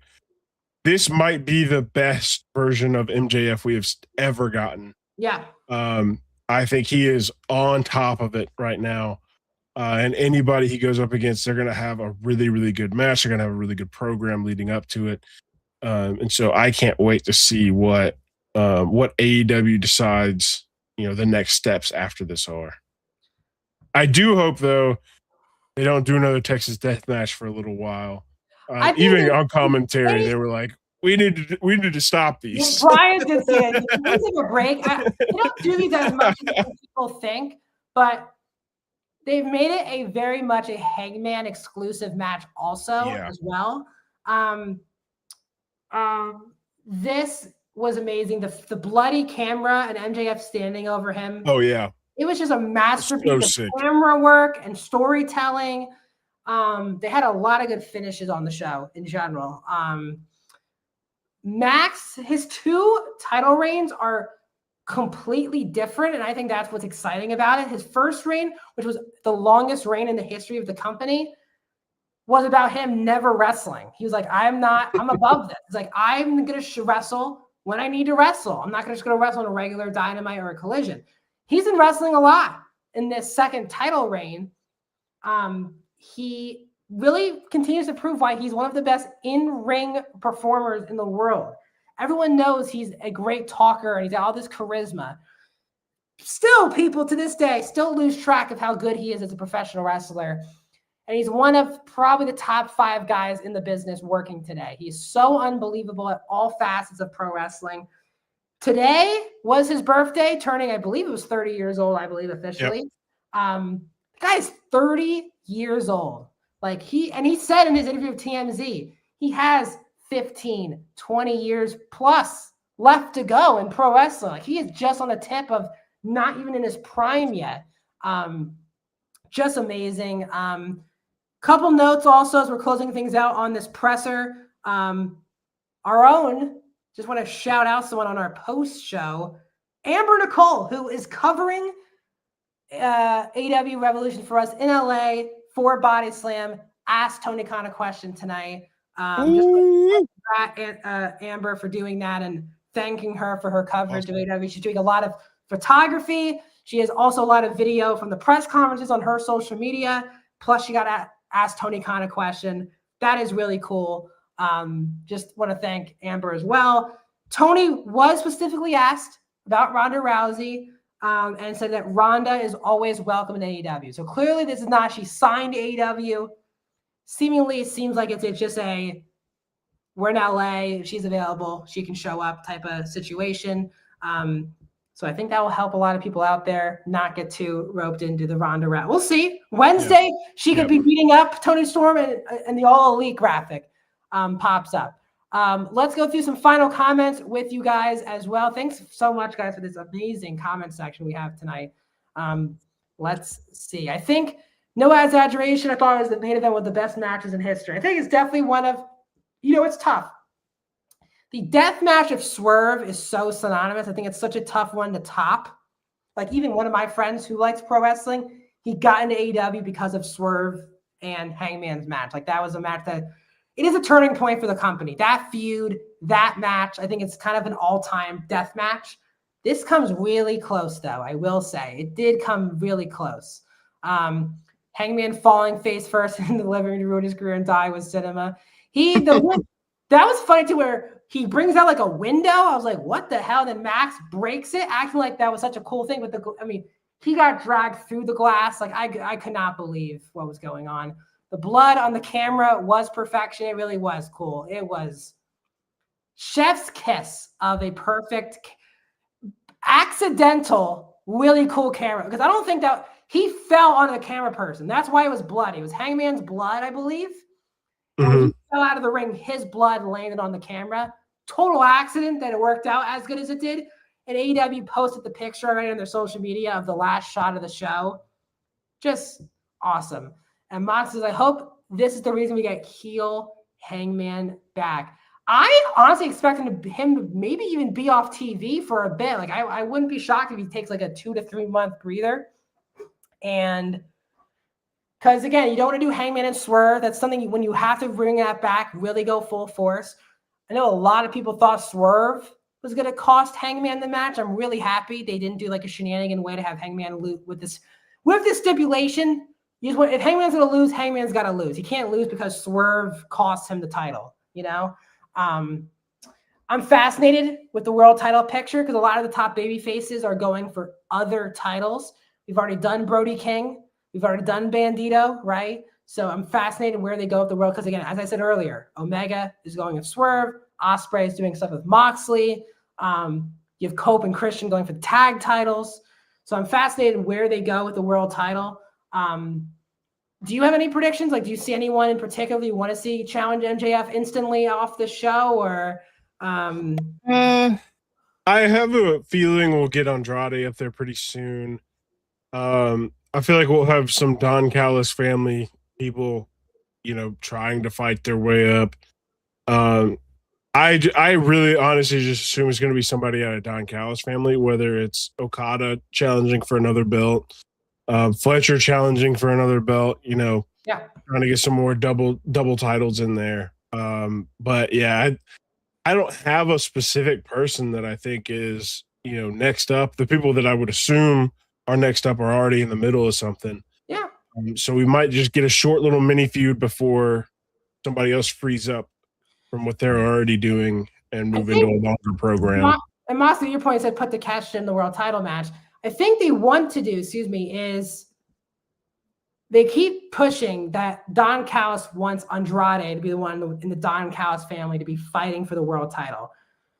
this might be the best version of MJF we have ever gotten. Yeah. I think he is on top of it right now. And anybody he goes up against, they're going to have a really, really good match. They're going to have a really good program leading up to it. And so I can't wait to see what AEW decides, the next steps after this are. I do hope, though, they don't do another Texas Death Match for a little while. Even on commentary, they were like, we need to stop these. Brian did say it. We take a break. They don't do these as much as people think, but they've made it a very much a Hangman exclusive match also as well. This was amazing. The bloody camera and MJF standing over him. Oh, yeah. It was just a masterpiece of camera work and storytelling. They had a lot of good finishes on the show in general. Max, his 2 title reigns are completely different, and I think that's what's exciting about it. His first reign, which was the longest reign in the history of the company, was about him never wrestling. He was like, I'm above this. He's like, I'm going to wrestle when I need to wrestle. I'm not just going to wrestle in a regular Dynamite or a Collision. He's been wrestling a lot in this second title reign. He really continues to prove why he's one of the best in-ring performers in the world. Everyone knows he's a great talker and he's got all this charisma. Still, people to this day still lose track of how good he is as a professional wrestler. And he's one of probably the top 5 guys in the business working today. He's so unbelievable at all facets of pro wrestling. Today was his birthday, turning, I believe it was 30 years old, officially. The guy's 30 years old. Like he said in his interview with TMZ, he has 15, 20 years plus left to go in pro wrestling. Like he is just on the tip of not even in his prime yet. Just amazing. Couple notes also as we're closing things out on this presser. Our own, just want to shout out someone on our post show, Amber Nicole, who is covering AEW Revolution for us in LA for Body Slam, asked Tony Khan a question tonight. Amber for doing that and thanking her for her coverage of AEW. She's doing a lot of photography. She has also a lot of video from the press conferences on her social media. Plus, she got asked Tony Khan a question. That is really cool. Just want to thank Amber as well. Tony was specifically asked about Ronda Rousey and said that Ronda is always welcome in AEW. So clearly this is not, she signed AEW. Seemingly it seems like it's just we're in LA, if she's available, she can show up type of situation. So I think that will help a lot of people out there not get too roped into the Ronda Rousey. We'll see. Wednesday, she could be beating up Tony Storm and the All Elite graphic. pops up. Let's go through some final comments with you guys as well. Thanks so much, guys, for this amazing comment section we have tonight. Let's see. I think, no exaggeration, I thought it was the main event with the best matches in history. I think it's definitely one of, it's tough. The death match of Swerve is so synonymous. I think it's such a tough one to top. Like, even one of my friends who likes pro wrestling, he got into AEW because of Swerve and Hangman's match. Like, that was a match that, it is a turning point for the company. That feud, that match, I think it's kind of an all-time death match. This comes really close, though, I will say. It did come really close. Hangman falling face first in the living room to ruin his career and die with cinema. That was funny, too, where he brings out like a window. I was like, what the hell? Then Max breaks it, acting like that was such a cool thing. With he got dragged through the glass. Like, I could not believe what was going on. The blood on the camera was perfection. It really was cool. It was chef's kiss of a perfect, accidental, really cool camera. Because I don't think that he fell on the camera person. That's why it was blood. It was Hangman's blood, I believe. And when he fell out of the ring, his blood landed on the camera. Total accident that it worked out as good as it did. And AEW posted the picture right on their social media of the last shot of the show. Just awesome. And Mox says, I hope this is the reason we get heel Hangman back. I honestly expected him to maybe even be off TV for a bit. Like, I wouldn't be shocked if he takes like a 2 to 3 month breather. And because, again, you don't want to do Hangman and Swerve. That's something when you have to bring that back, really go full force. I know a lot of people thought Swerve was going to cost Hangman the match. I'm really happy they didn't do like a shenanigan way to have Hangman lose with this stipulation. If Hangman's going to lose, Hangman's got to lose. He can't lose because Swerve cost him the title, I'm fascinated with the world title picture because a lot of the top baby faces are going for other titles. We've already done Brody King. We've already done Bandito, right? So I'm fascinated where they go with the world because, again, as I said earlier, Omega is going with Swerve. Ospreay is doing stuff with Moxley. You have Cope and Christian going for the tag titles. So I'm fascinated where they go with the world title. Do you have any predictions? Like, do you see anyone in particular you want to see challenge MJF instantly off the show? Or I have a feeling we'll get Andrade up there pretty soon. I feel like we'll have some Don Callis family people, trying to fight their way up. I really honestly just assume it's going to be somebody out of Don Callis family, whether it's Okada challenging for another belt, Fletcher challenging for another belt, trying to get some more double titles in there. But yeah, I don't have a specific person that I think is, next up. The people that I would assume are next up are already in the middle of something. Yeah. So we might just get a short little mini feud before somebody else frees up from what they're already doing and move into a longer program. And Moxley, your point said put Takeshita in the world title match. I think they want to do, is they keep pushing that Don Callis wants Andrade to be the one in the Don Callis family to be fighting for the world title.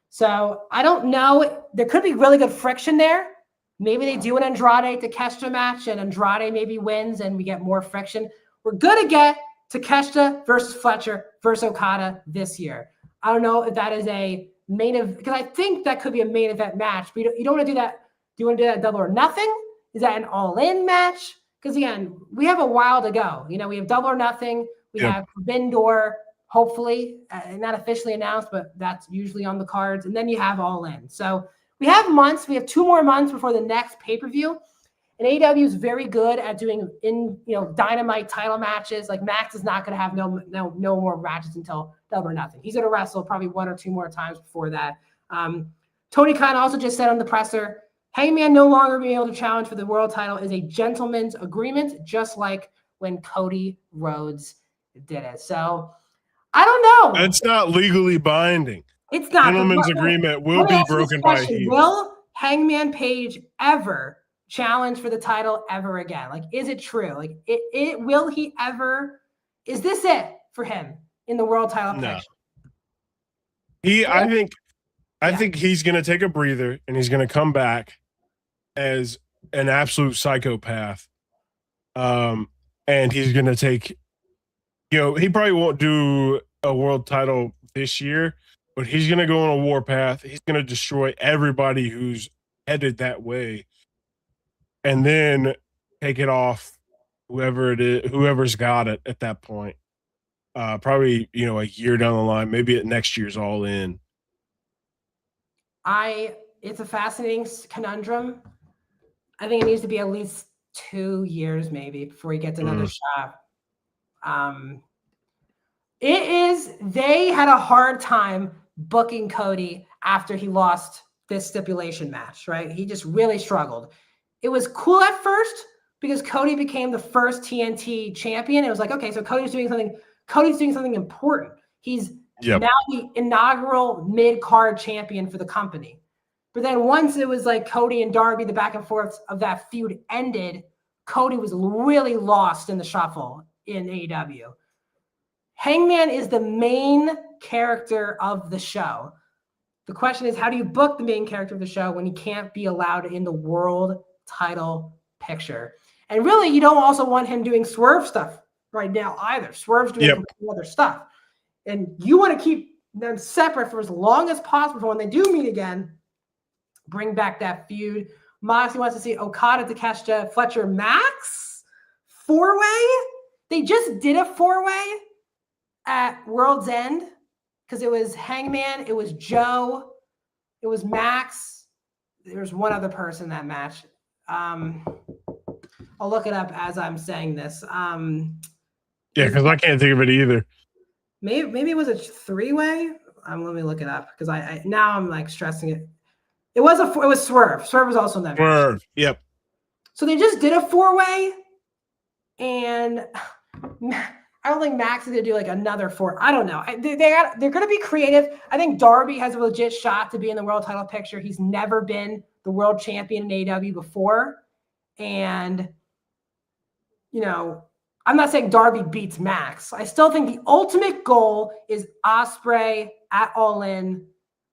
So I don't know. There could be really good friction there. Maybe they do an Andrade Takeshita match and Andrade maybe wins and we get more friction. We're going to get Takeshita versus Fletcher versus Okada this year. I don't know if that is a main event, because I think that could be a main event match, but you don't want to do that. Do you want to do that Double or Nothing? Is that an all-in match? Because, again, we have a while to go. We have Double or Nothing. We have Forbidden Door, hopefully, not officially announced, but that's usually on the cards. And then you have All In. So we have months. We have 2 more months before the next pay-per-view. And AEW is very good at doing Dynamite title matches. Like, Max is not going to have no more matches until Double or Nothing. He's going to wrestle probably 1 or 2 more times before that. Tony Khan also just said on the presser, Hangman no longer being able to challenge for the world title is a gentleman's agreement, just like when Cody Rhodes did it. So I don't know. It's not legally binding. It's not. Gentleman's agreement will be broken by heel. Will Hangman Page ever challenge for the title ever again? Like, is it true? Like, will he ever? Is this it for him in the world title picture? I think he's going to take a breather and he's going to come back as an absolute psychopath. And he's going to take, he probably won't do a world title this year, but he's going to go on a warpath. He's going to destroy everybody who's headed that way, and then take it off whoever it is, whoever's got it at that point. Probably, you know, a year down the line, maybe at next year's All In. It's a fascinating conundrum. I think it needs to be at least 2 years, maybe, before he gets another shot. They had a hard time booking Cody after he lost this stipulation match, right? He just really struggled. It was cool at first because Cody became the first TNT champion. It was like, okay, so Cody's doing something important. He's now the inaugural mid-card champion for the company. But then once it was like Cody and Darby, the back and forth of that feud ended, Cody was really lost in the shuffle in AEW. Hangman is the main character of the show. The question is, how do you book the main character of the show when he can't be allowed in the world title picture? And really, you don't also want him doing Swerve stuff right now either. Swerve's doing complete other stuff. And you want to keep them separate for as long as possible for when they do meet again. Bring back that feud. Moxley wants to see Okada, Takeshita, Fletcher, Max 4-way. They just did a 4-way at World's End because it was Hangman, it was Joe, it was Max. There was one other person in that match. I'll look it up as I'm saying this. Yeah, because I can't think of it either. Maybe it was a 3-way. Let me look it up because I now I'm like stressing it. It was Swerve. Swerve was also in that match. Match. Yep. So they just did a 4-way, and I don't think Max is gonna do like another 4. I don't know. They're gonna be creative. I think Darby has a legit shot to be in the world title picture. He's never been the world champion in AEW before, and you know, I'm not saying Darby beats Max. I still think the ultimate goal is Ospreay at All In,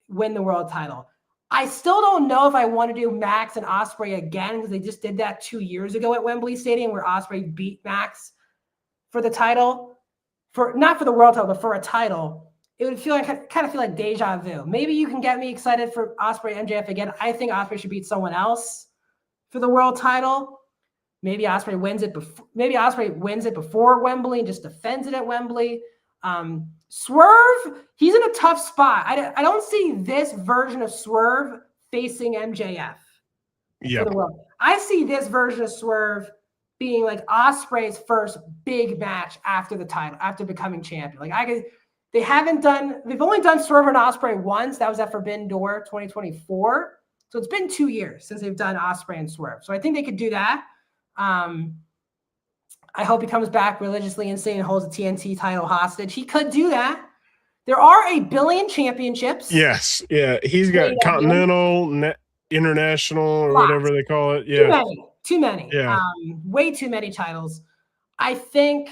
win the world title. I still don't know if I want to do Max and Ospreay again because they just did that 2 years ago at Wembley Stadium where Ospreay beat Max for the title, not for the world title, but for a title. It would kind of feel like deja vu. Maybe you can get me excited for Ospreay MJF again. I think Ospreay should beat someone else for the world title. Maybe Ospreay wins it before. Maybe Ospreay wins it before Wembley and just defends it at Wembley. Swerve, he's in a tough spot. I don't see this version of Swerve facing MJF. For the world. I see this version of Swerve being like Ospreay's first big match after the title, after becoming champion. They've only done Swerve and Ospreay once. That was at Forbidden Door 2024. So it's been 2 years since they've done Ospreay and Swerve. So I think they could do that. I hope he comes back religiously insane and holds the TNT title hostage. He could do that. There are 1 billion championships. Yes. Yeah. He's got Continental, International, or whatever they call it. Yeah. Too many. Yeah. Way too many titles. I think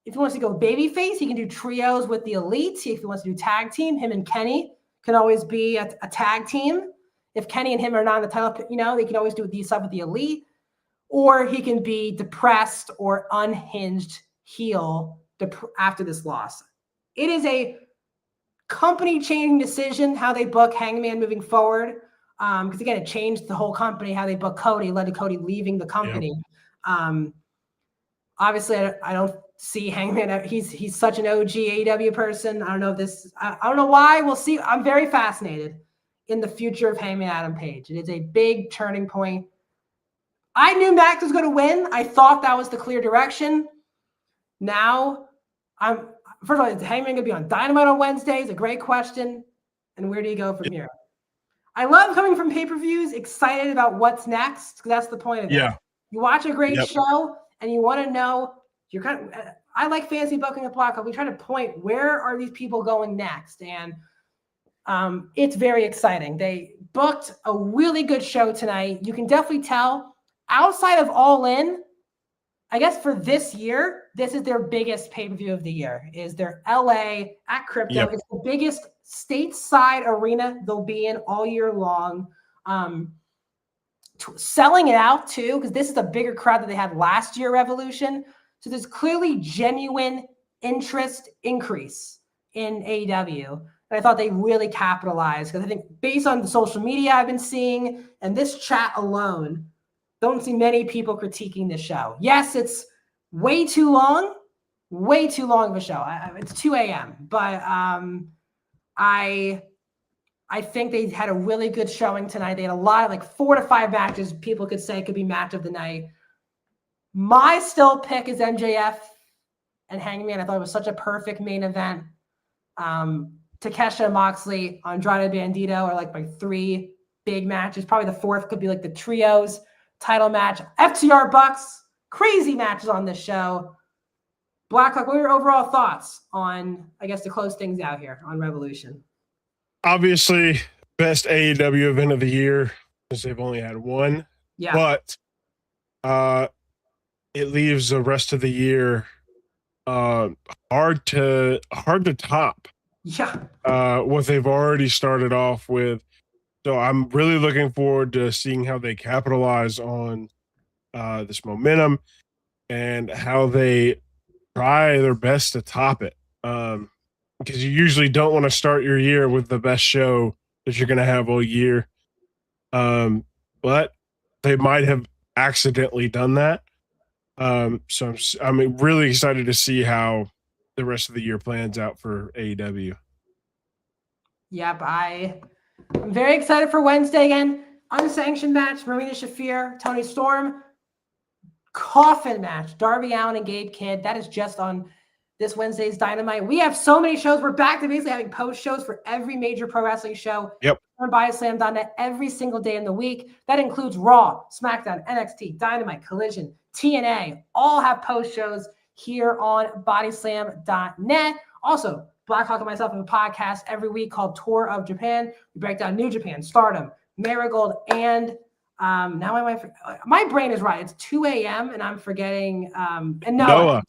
if he wants to go babyface, he can do trios with the Elite. If he wants to do tag team, him and Kenny can always be a tag team. If Kenny and him are not in the title, they can always do these stuff with the Elite. Or he can be depressed or unhinged heel after this loss. It is a company-changing decision how they book Hangman moving forward. Because again, it changed the whole company, how they book Cody, led to Cody leaving the company. Yep. Obviously, I don't see Hangman. He's such an OG AEW person. I don't know this. I don't know why. We'll see. I'm very fascinated in the future of Hangman Adam Page. It is a big turning point. I knew Max was going to win. I thought that was the clear direction. Now, first of all, is Hangman going to be on Dynamite on Wednesday? Is a great question. And where do you go from here? I love coming from pay-per-views, excited about what's next, because that's the point of it. Yeah. You watch a great show, and you want to know, I like fantasy booking the block. We try to point, where are these people going next? And it's very exciting. They booked a really good show tonight. You can definitely tell. Outside of All In, I guess for this year, this is their biggest pay-per-view of the year, is their LA at Crypto. Yep. It's the biggest stateside arena they'll be in all year long. Selling it out too, because this is a bigger crowd than they had last year, Revolution. So there's clearly genuine interest increase in AEW. And I thought they really capitalized because I think based on the social media I've been seeing and this chat alone, don't see many people critiquing the show. Yes, it's way too long of a show. It's 2 a.m. But I think they had a really good showing tonight. They had a lot of like 4 to 5 matches people could say could be match of the night. My still pick is MJF and Hangman. I thought it was such a perfect main event. Takeshita and Moxley, Andrade Bandito are like my 3 big matches. Probably the 4th could be like the trios title match. FTR Bucks, crazy matches on this show. Blackhawk, what are your overall thoughts on, I guess, to close things out here on Revolution? Obviously, best AEW event of the year because they've only had one. Yeah. But it leaves the rest of the year hard to top. Yeah. What they've already started off with. So I'm really looking forward to seeing how they capitalize on this momentum and how they try their best to top it. Because you usually don't want to start your year with the best show that you're going to have all year. But they might have accidentally done that. So I'm really excited to see how the rest of the year plans out for AEW. Yep, I'm very excited for Wednesday again. Unsanctioned match, Marina Shafir, Tony Storm. Coffin match, Darby Allin and Gabe Kidd. That is just on this Wednesday's Dynamite. We have so many shows. We're back to basically having post shows for every major pro wrestling show. Yep. On BodySlam.net every single day in the week. That includes Raw, SmackDown, NXT, Dynamite, Collision, TNA. All have post shows here on BodySlam.net. Also, Blackhawk and myself have a podcast every week called Tour of Japan. We break down New Japan, Stardom, Marigold, and now my brain is right. It's 2 a.m. and I'm forgetting and Noah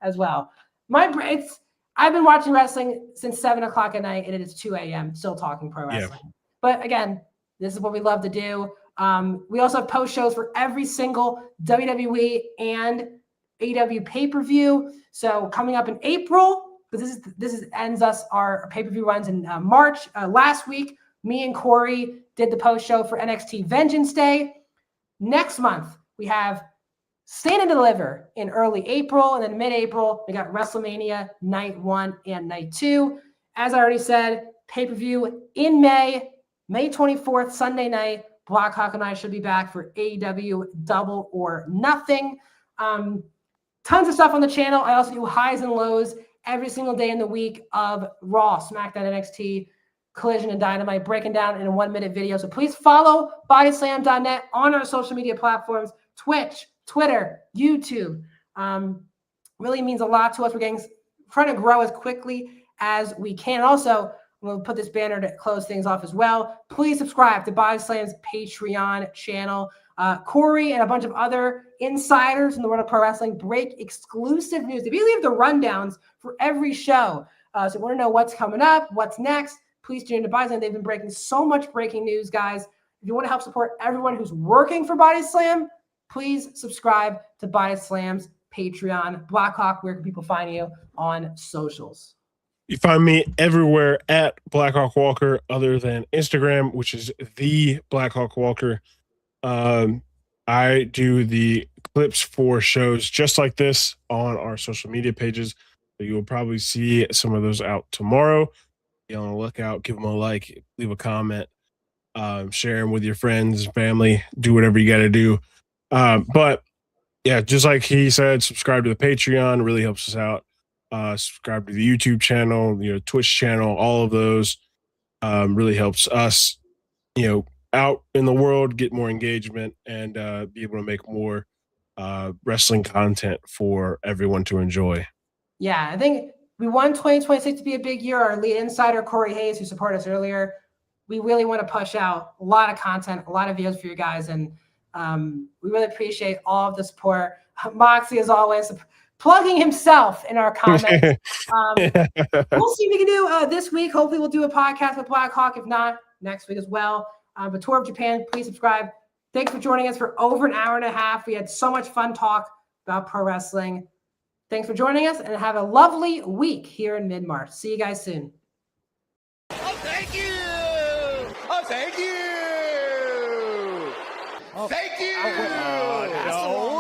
as well. My brain, I've been watching wrestling since 7 o'clock at night and it is 2 a.m. still talking pro wrestling. Yeah. But again, this is what we love to do. We also have post shows for every single WWE and AEW pay-per-view. So coming up in April, because this ends us our pay-per-view runs in March. Last week, me and Corey did the post show for NXT Vengeance Day. Next month, we have Stand and Deliver in early April. And then mid-April, we got WrestleMania Night 1 and Night 2. As I already said, pay-per-view in May 24th, Sunday night. Blackhawk and I should be back for AEW Double or Nothing. Tons of stuff on the channel. I also do highs and lows every single day in the week of Raw, SmackDown, NXT, Collision, and Dynamite, breaking down in a 1-minute video. So please follow BodySlam.net on our social media platforms, Twitch, Twitter, YouTube. Really means a lot to us. We're trying to grow as quickly as we can. Also, we'll put this banner to close things off as well. Please subscribe to BodySlam's Patreon channel. Corey and a bunch of other insiders in the world of pro wrestling break exclusive news. They leave the rundowns for every show. So if you want to know what's coming up, what's next, please tune into BodySlam. They've been breaking so much breaking news, guys. If you want to help support everyone who's working for BodySlam, please subscribe to BodySlam's Patreon. Blackhawk, where can people find you on socials? You find me everywhere at Blackhawk Walker, other than Instagram, which is the Blackhawk Walker. I do the clips for shows just like this on our social media pages. So you'll probably see some of those out tomorrow. Be on the lookout, give them a like, leave a comment, share them with your friends, family, do whatever you got to do. But yeah, just like he said, subscribe to the Patreon, really helps us out. Subscribe to the YouTube channel, Twitch channel, all of those really helps us, out in the world, get more engagement and be able to make more wrestling content for everyone to enjoy. Yeah, I think we want 2026 to be a big year. Our lead insider, Corey Hayes, who supported us earlier, we really want to push out a lot of content, a lot of videos for you guys. And we really appreciate all of the support. Moxley, as always, plugging himself in our comments. We'll see what we can do this week. Hopefully we'll do a podcast with Blackhawk. If not, next week as well. But Tour of Japan, please subscribe. Thanks for joining us for over an hour and a half. We had so much fun talk about pro wrestling. Thanks for joining us, and have a lovely week here in mid-March. See you guys soon. Oh, thank you. Oh, thank you. Oh, thank you. Oh,